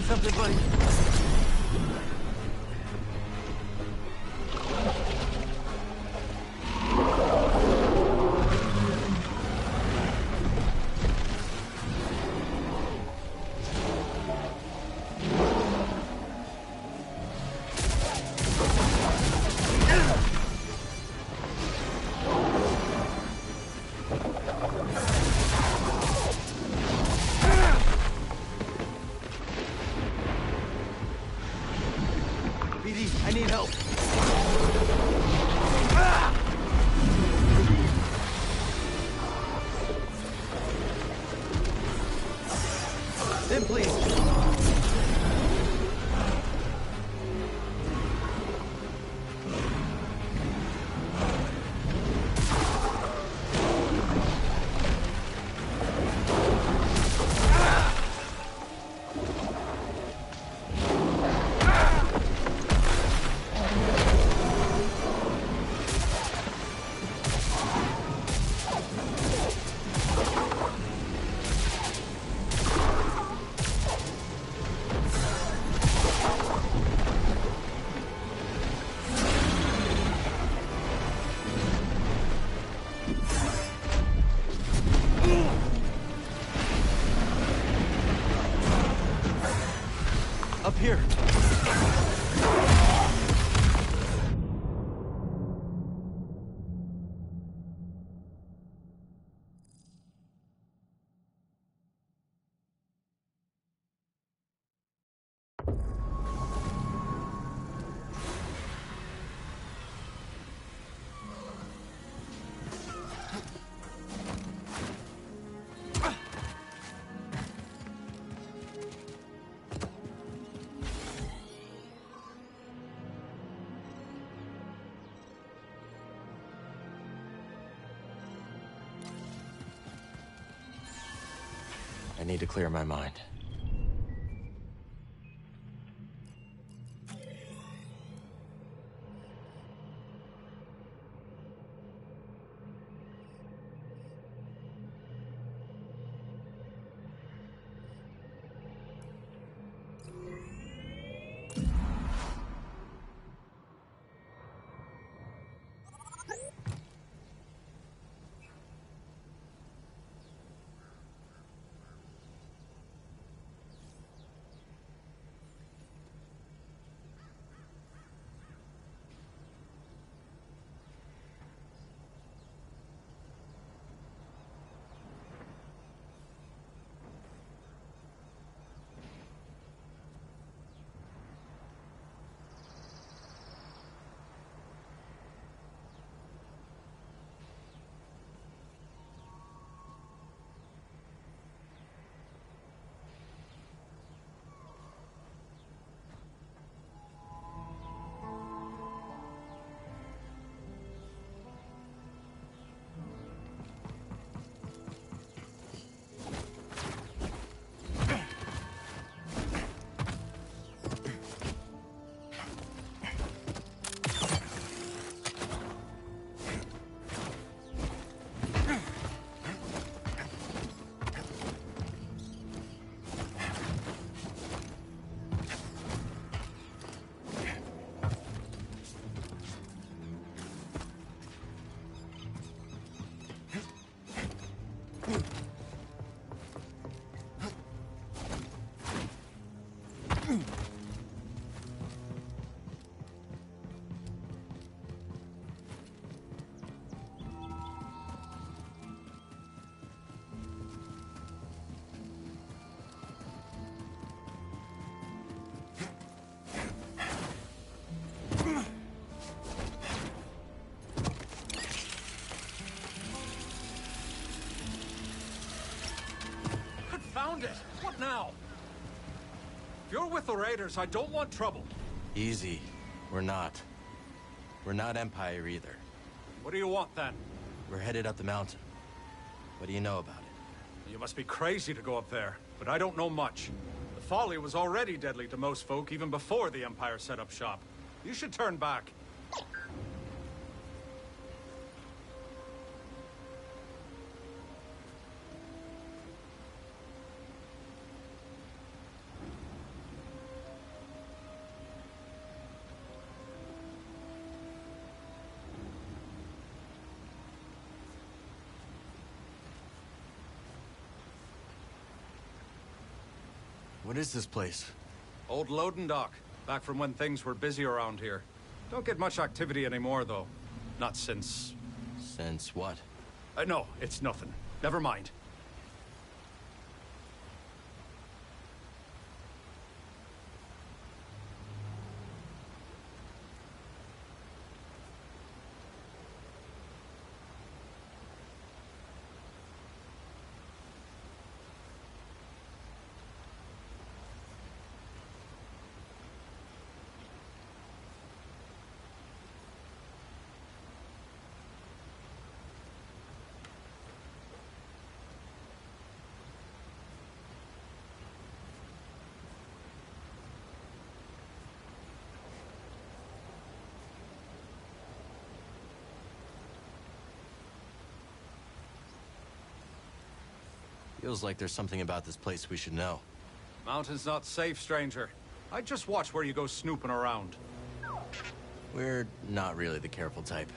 Something, buddy. I need help. Then please. Up here. I need to clear my mind. Found it! What now? If you're with the Raiders, I don't want trouble. Easy. We're not. We're not Empire either. What do you want, then? We're headed up the mountain. What do you know about it? You must be crazy to go up there, but I don't know much. The folly was already deadly to most folk even before the Empire set up shop. You should turn back. What is this place? Old loading dock, back from when things were busy around here. Don't get much activity anymore, though. Not since... Since what? No, it's nothing. Never mind. Feels like there's something about this place we should know. Mountain's not safe, stranger. I'd just watch where you go snooping around. We're not really the careful type.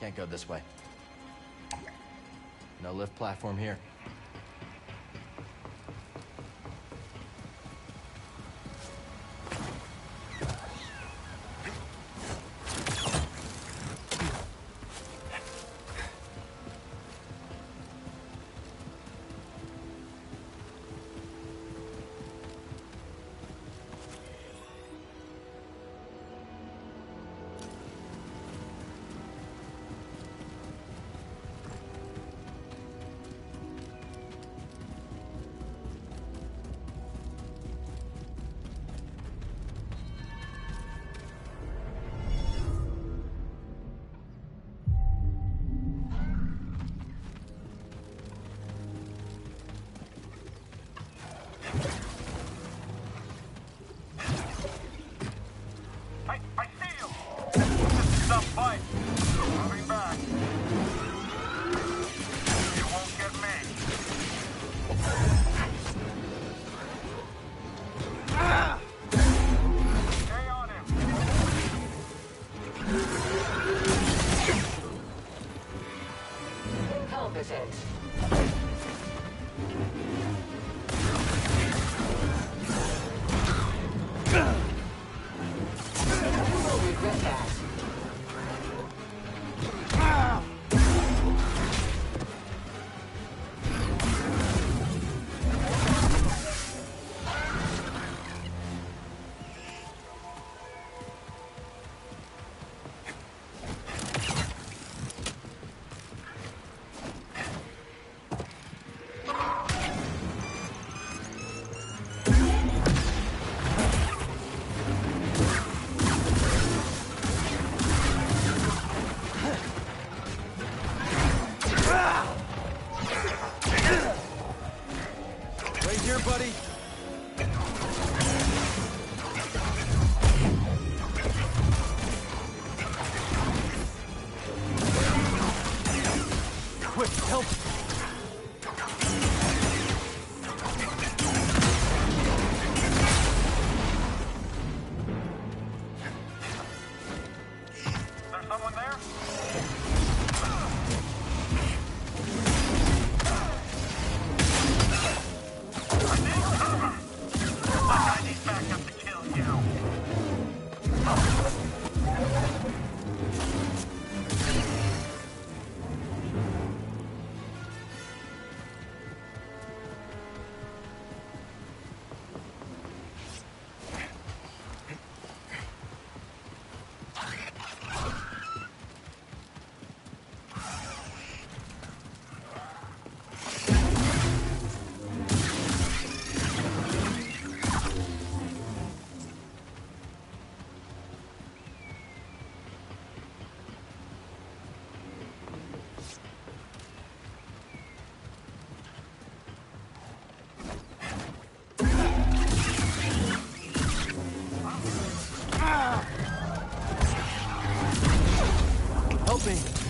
Can't go this way. No lift platform here. Help me!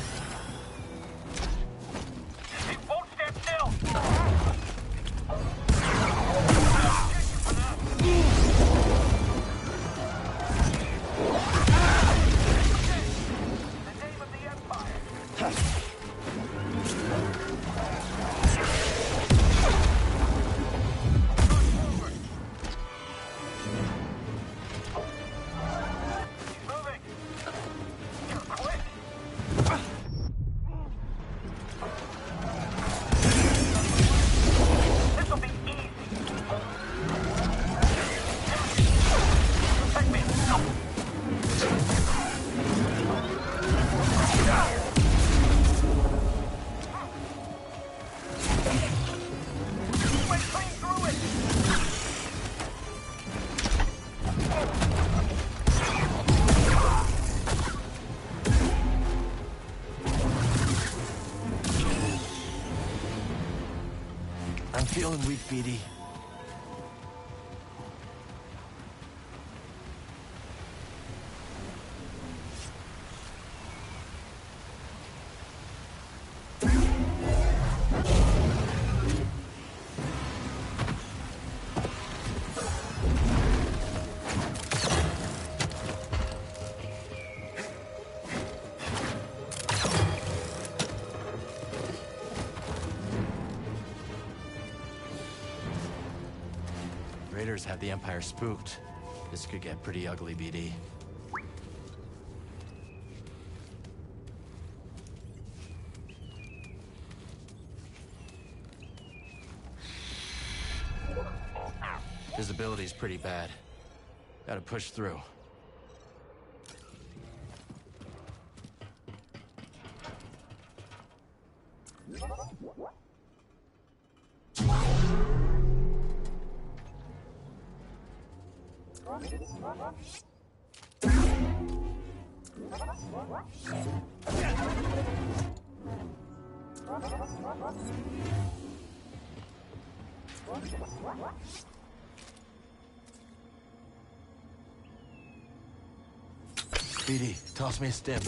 I'm feeling weak, BD. Raiders have the Empire spooked. This could get pretty ugly, BD. Visibility's pretty bad. Gotta push through. BD, toss me a stim.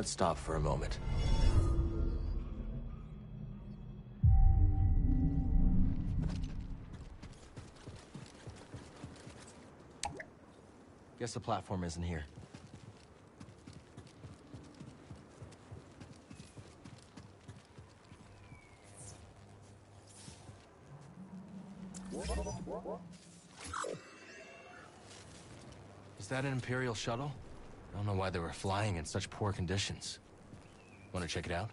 Let's stop for a moment. Guess the platform isn't here. Is that an Imperial shuttle? I don't know why they were flying in such poor conditions. Want to check it out?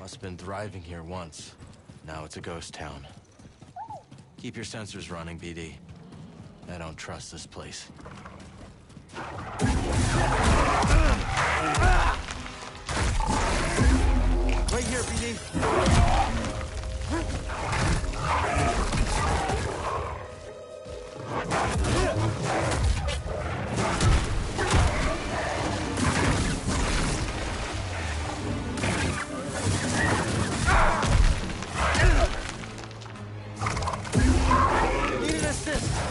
Must have been thriving here once. Now it's a ghost town. Keep your sensors running, BD. I don't trust this place. Right here, BD! assist!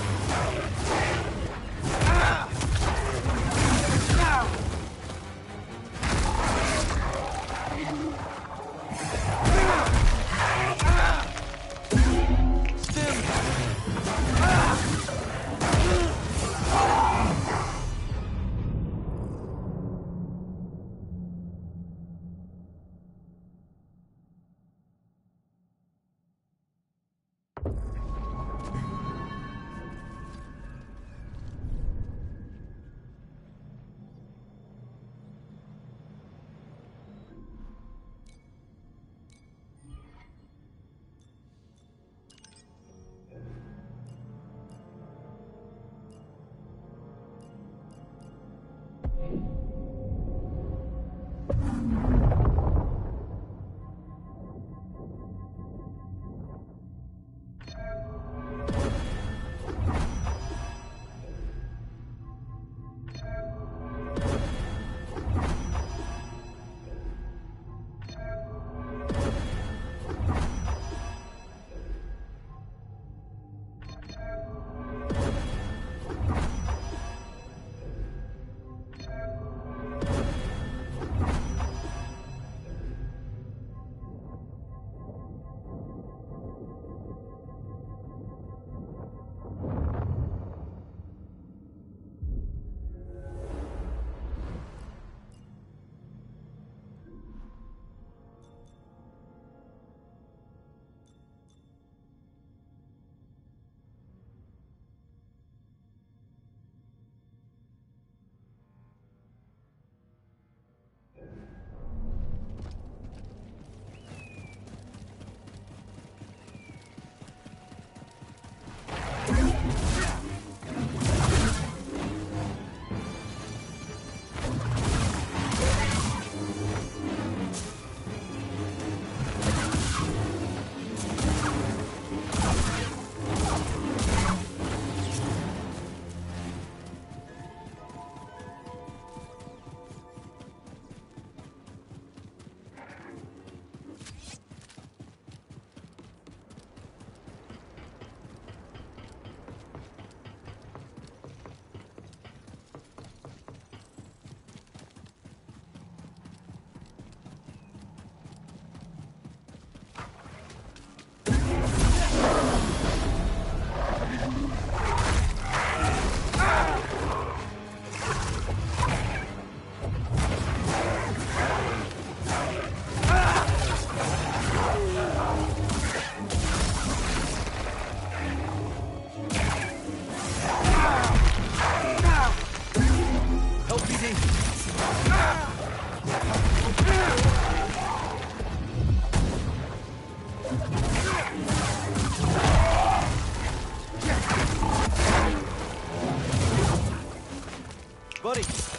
Buddy!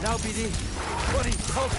Now, BD. Buddy, help!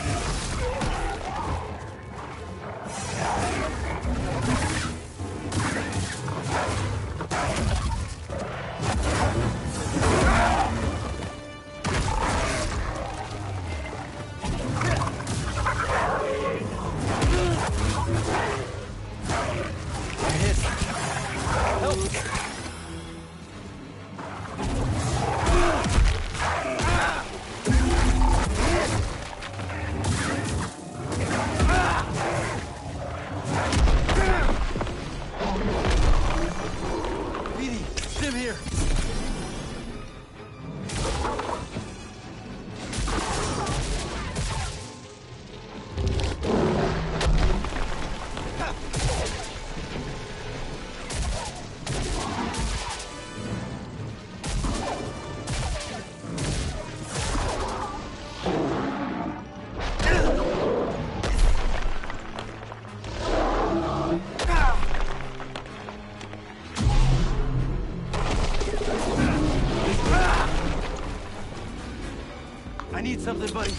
I need something, buddy.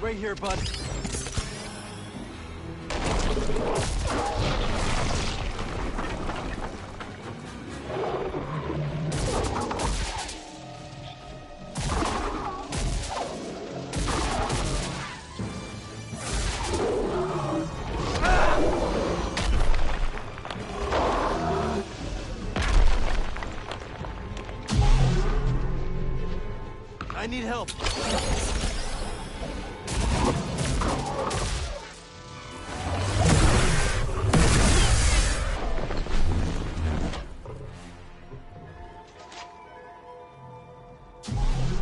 Right here, bud. I need help.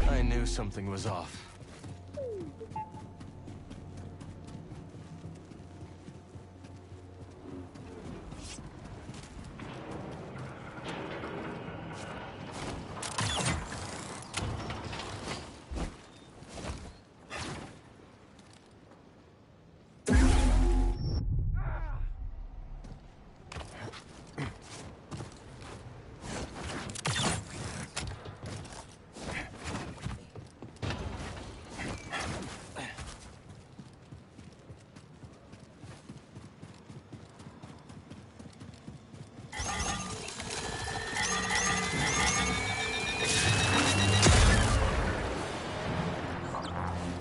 I knew something was off.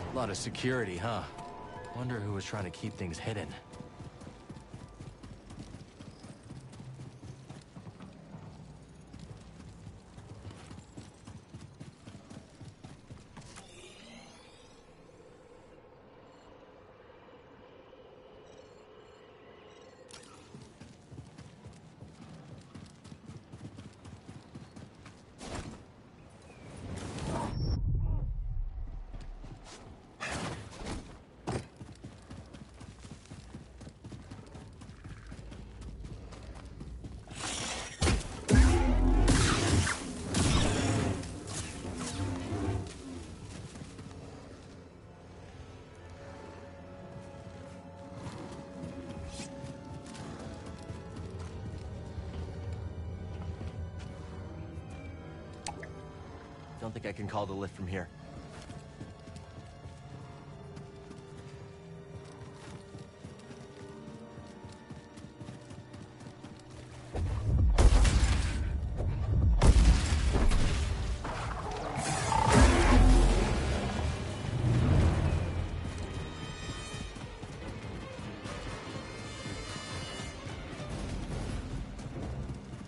A lot of security, huh? Wonder who was trying to keep things hidden. Don't think I can call the lift from here.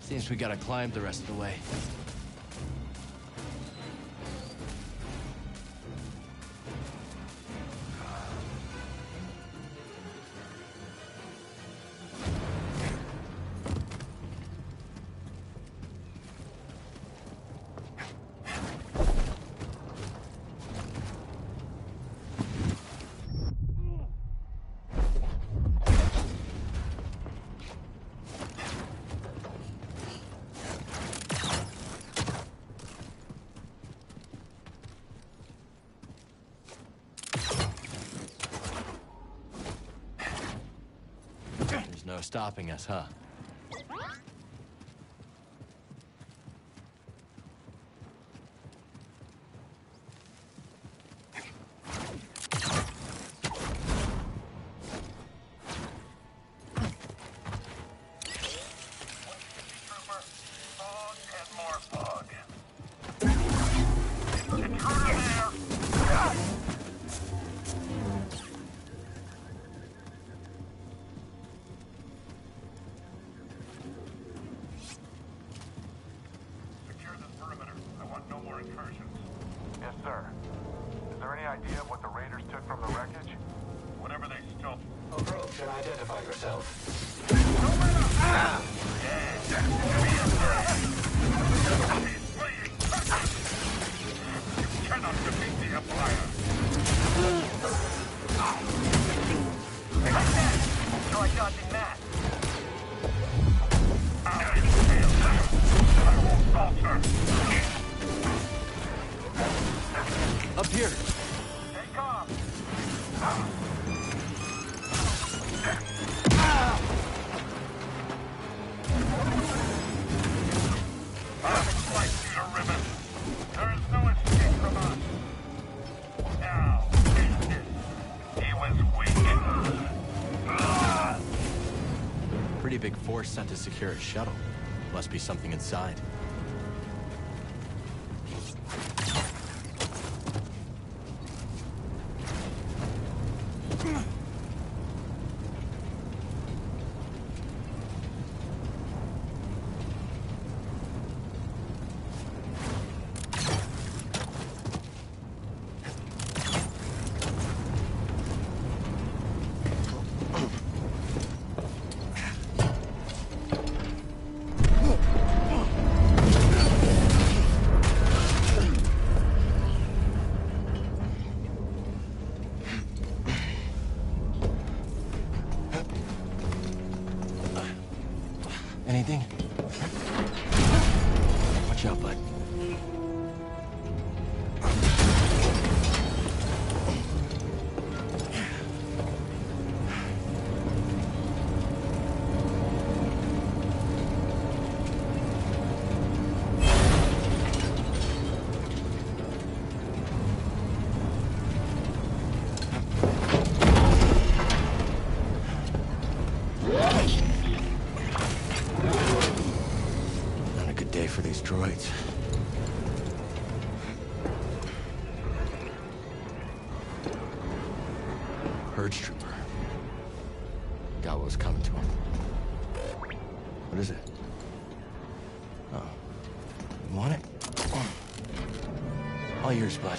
Seems we gotta climb the rest of the way. no stopping us, huh? Yes, sir. Is there any idea of what the raiders took from the wreckage? Whatever they stole. Approach and identify yourself. You cannot defeat the Empire. Try dodging that. I won't falter. Up here. Take off. I'll slice you to ribbons. There is no escape from us. Now, taste it. He was weak. Pretty big force sent to secure a shuttle. Must be something inside. Anything? Watch out, bud. For these droids. Purge trooper. Got what was coming to him. What is it? Oh. You want it? All yours, bud.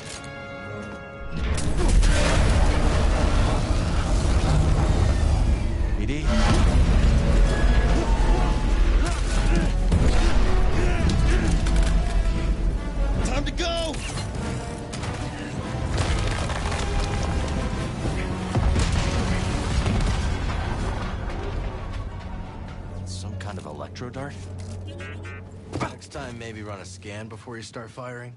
BD? Time to go! Some kind of electro dart? Next time, maybe run a scan before you start firing.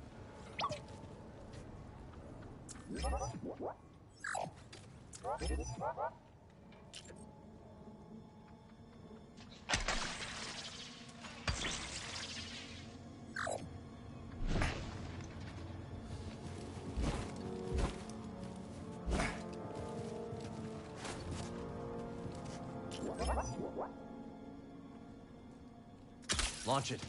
Launch it.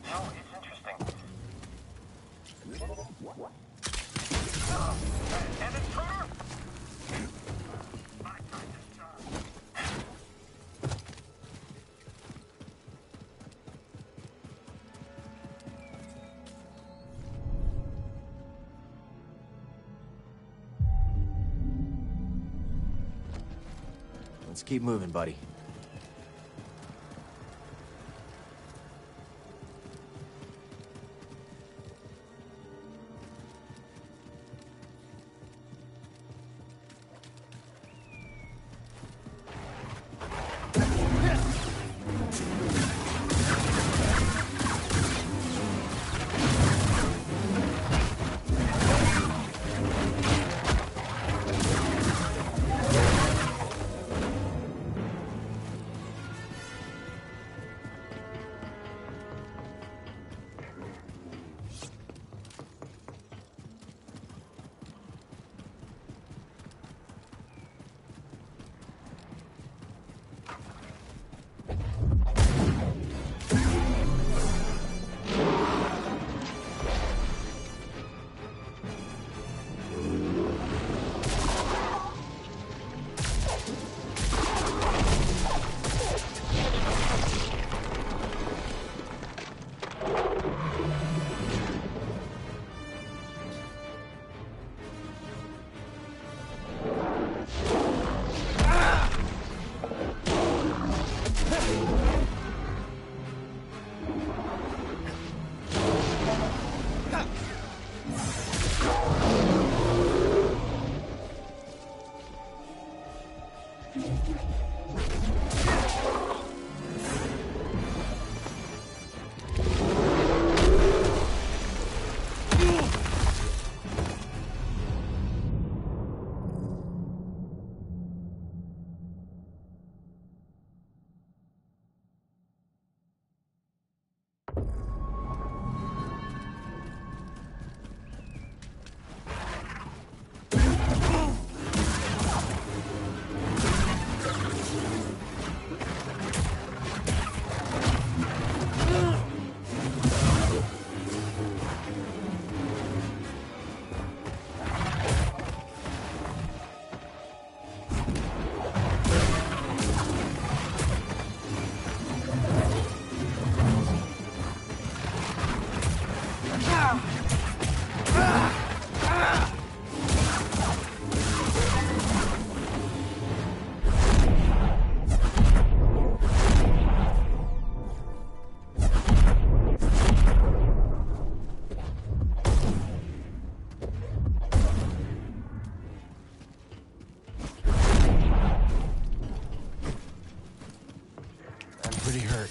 No, it's interesting. An intruder? My time is done. Let's keep moving, buddy. Pretty hurt.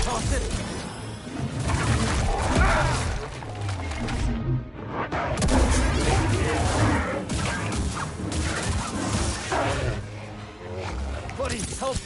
Toss it! Buddy, help!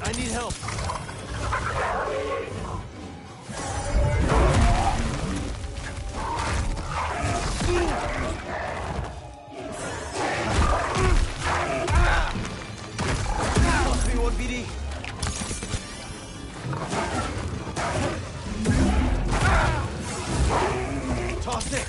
I need help. One BD. Toss it.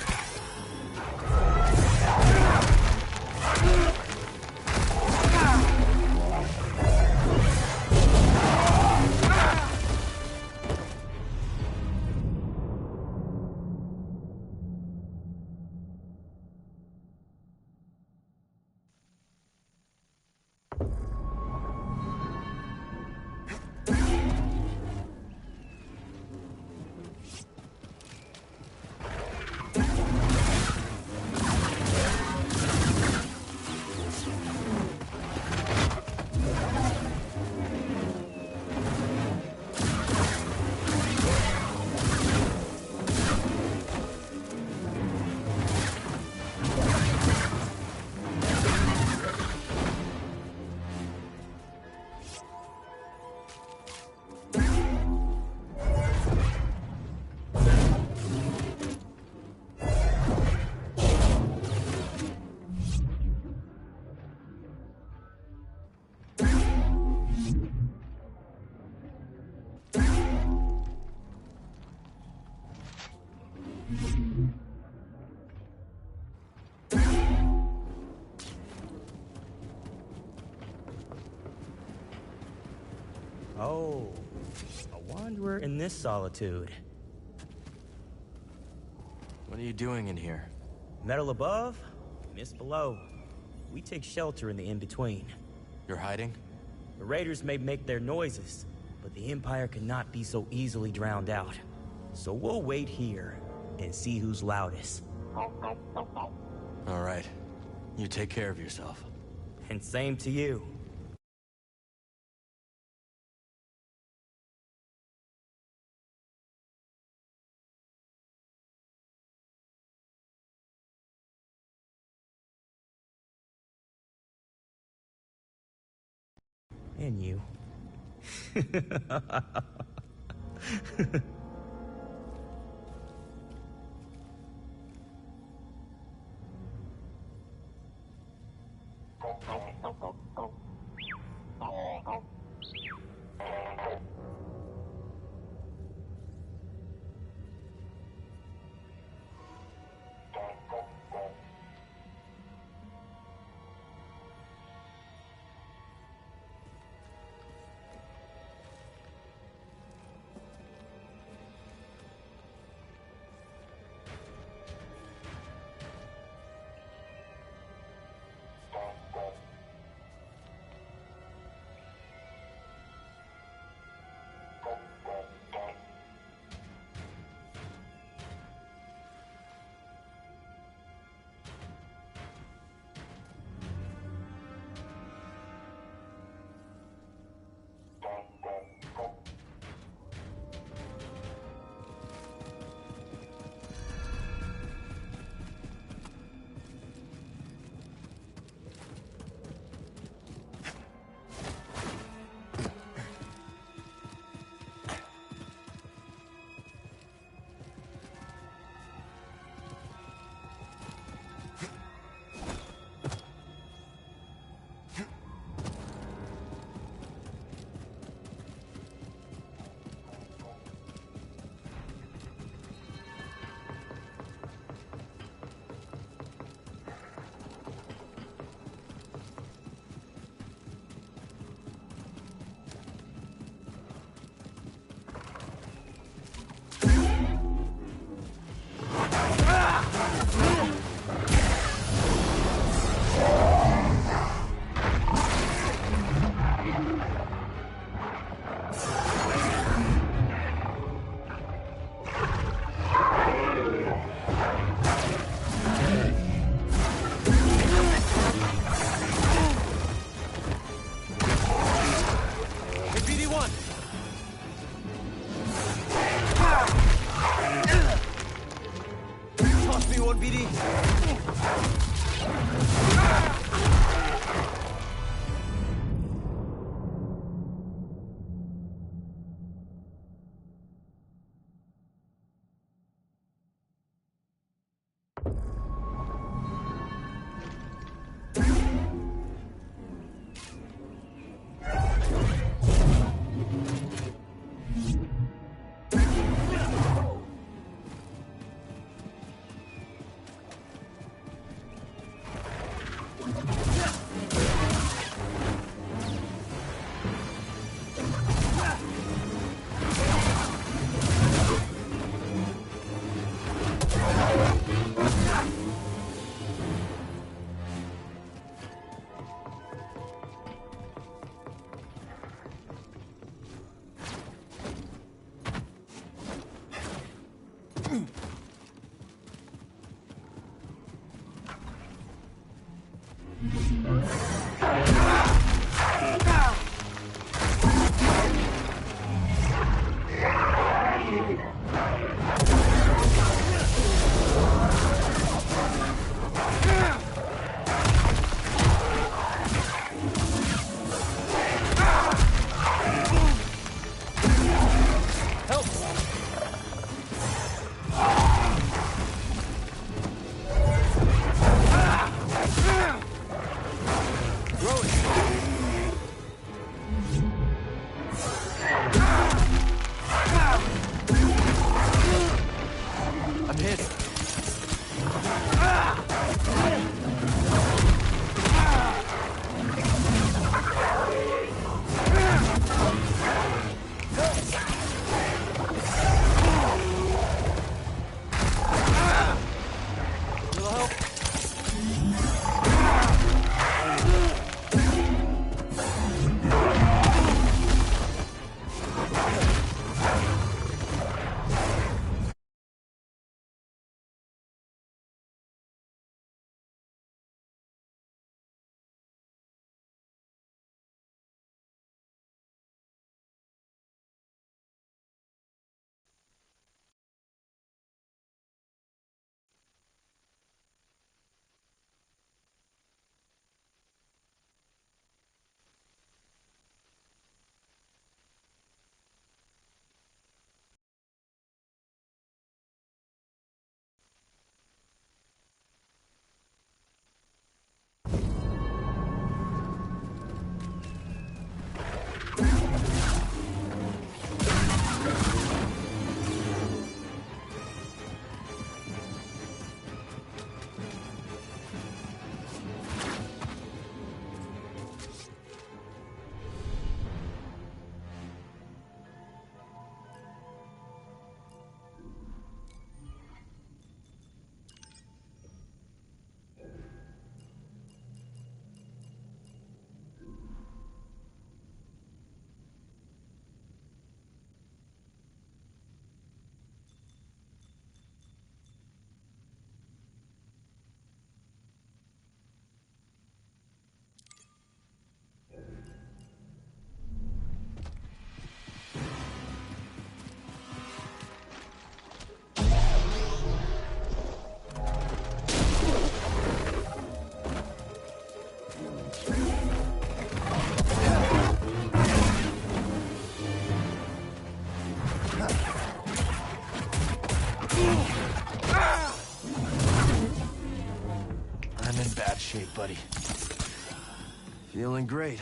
Oh, A wanderer in this solitude. What are you doing in here? Metal above, mist below. We take shelter in the in-between. You're hiding? The raiders may make their noises, but the Empire cannot be so easily drowned out. So we'll wait here and see who's loudest. All right. You take care of yourself. And same to you. And you. shape, buddy. Feeling great.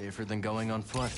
Safer than going on foot.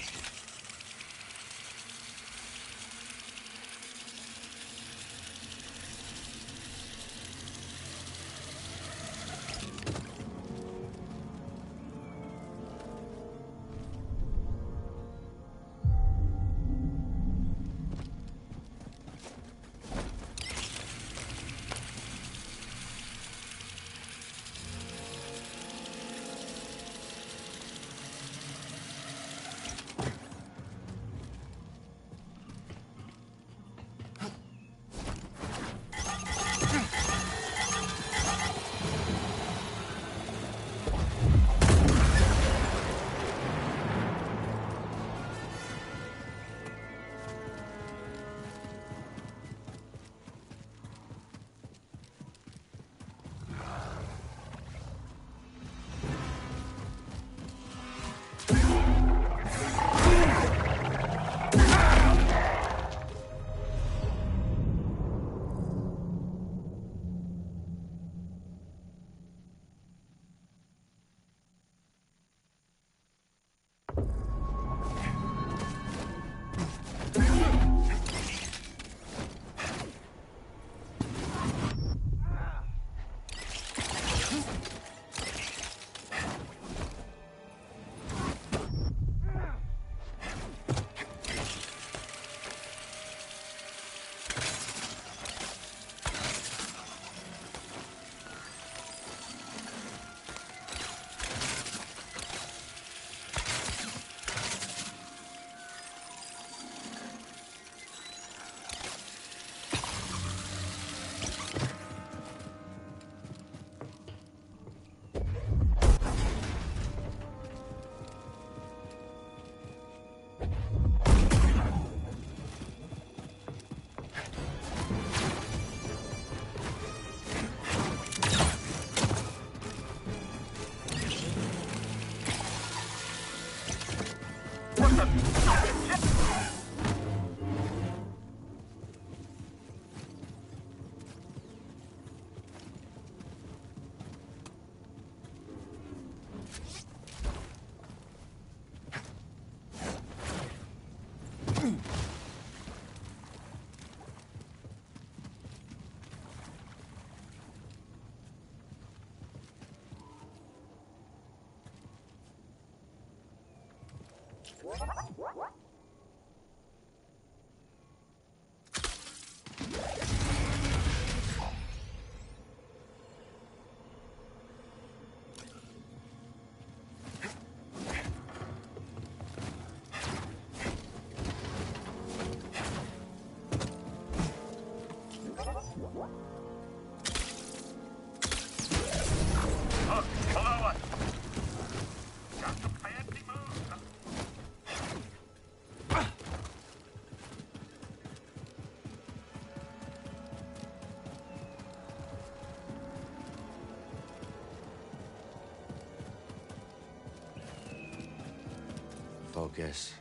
Focus.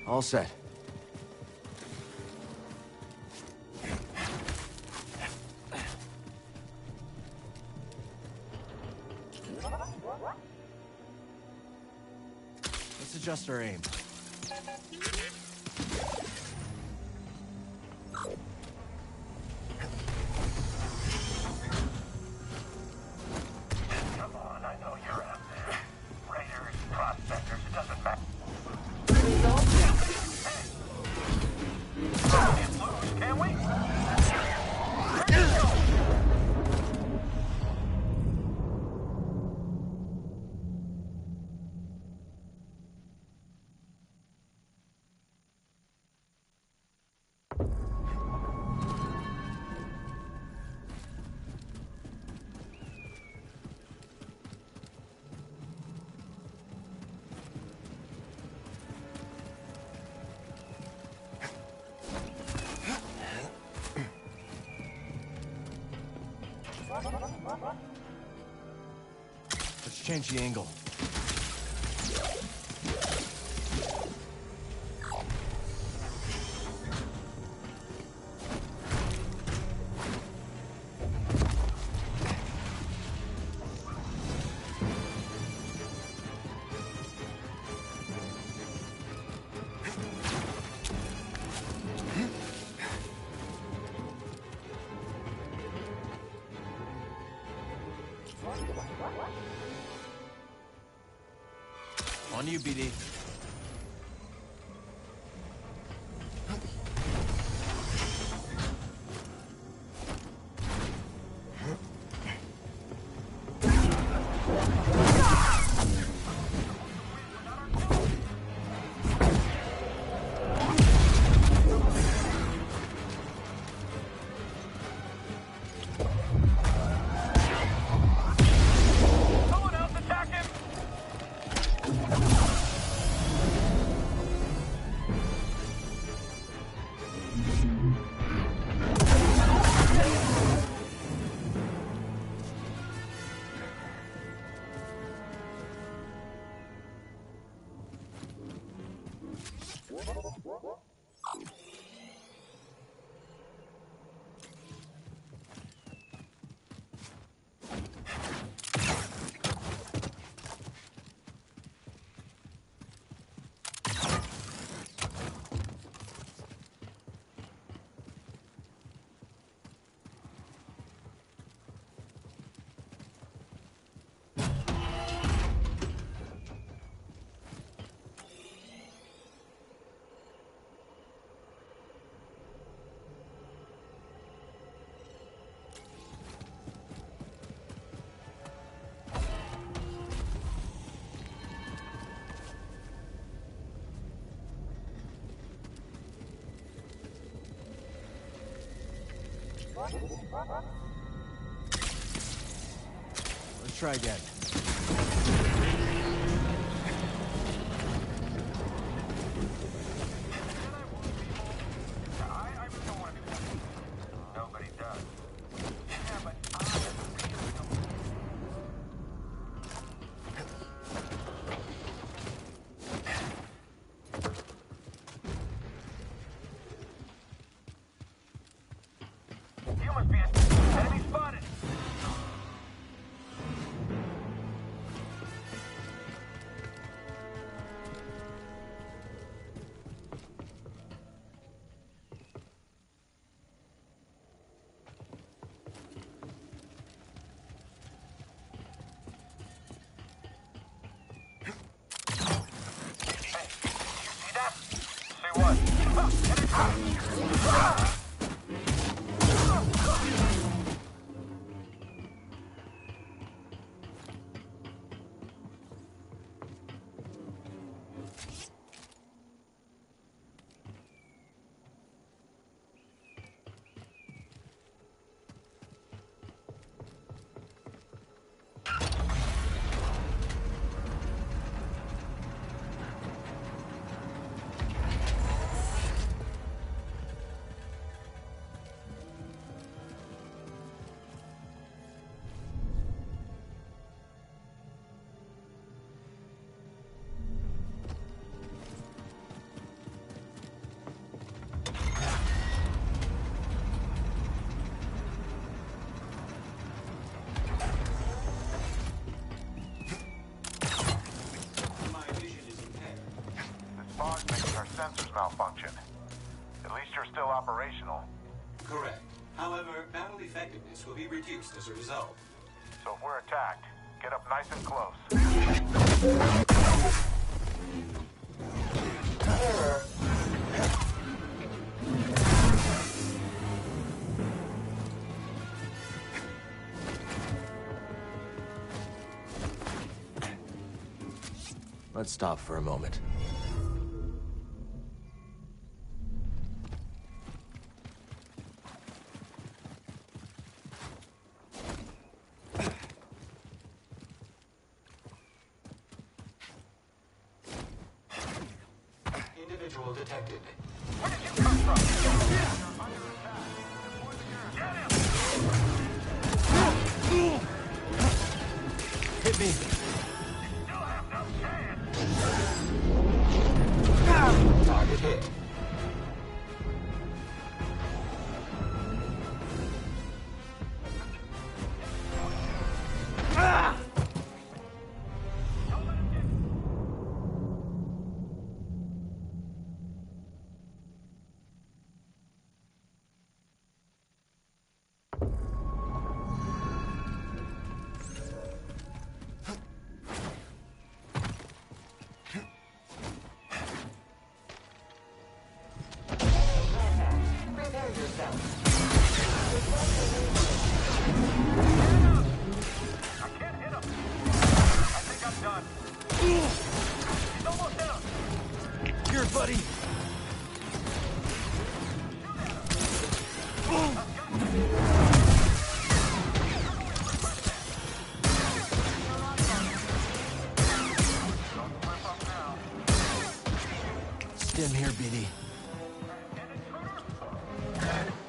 All set. Let's adjust our aim. Let's change the angle. On you, BD. Let's try again. Nobody does. Yeah, but Sensors malfunction. At least you're still operational. Correct. However, battle effectiveness will be reduced as a result. So if we're attacked, get up nice and close. Error. Let's stop for a moment. Individual detected. Where did you come from? Hit me. Target hit. Here, buddy. Stim here, BD.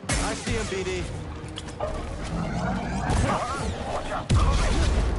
I see him, BD. Watch out.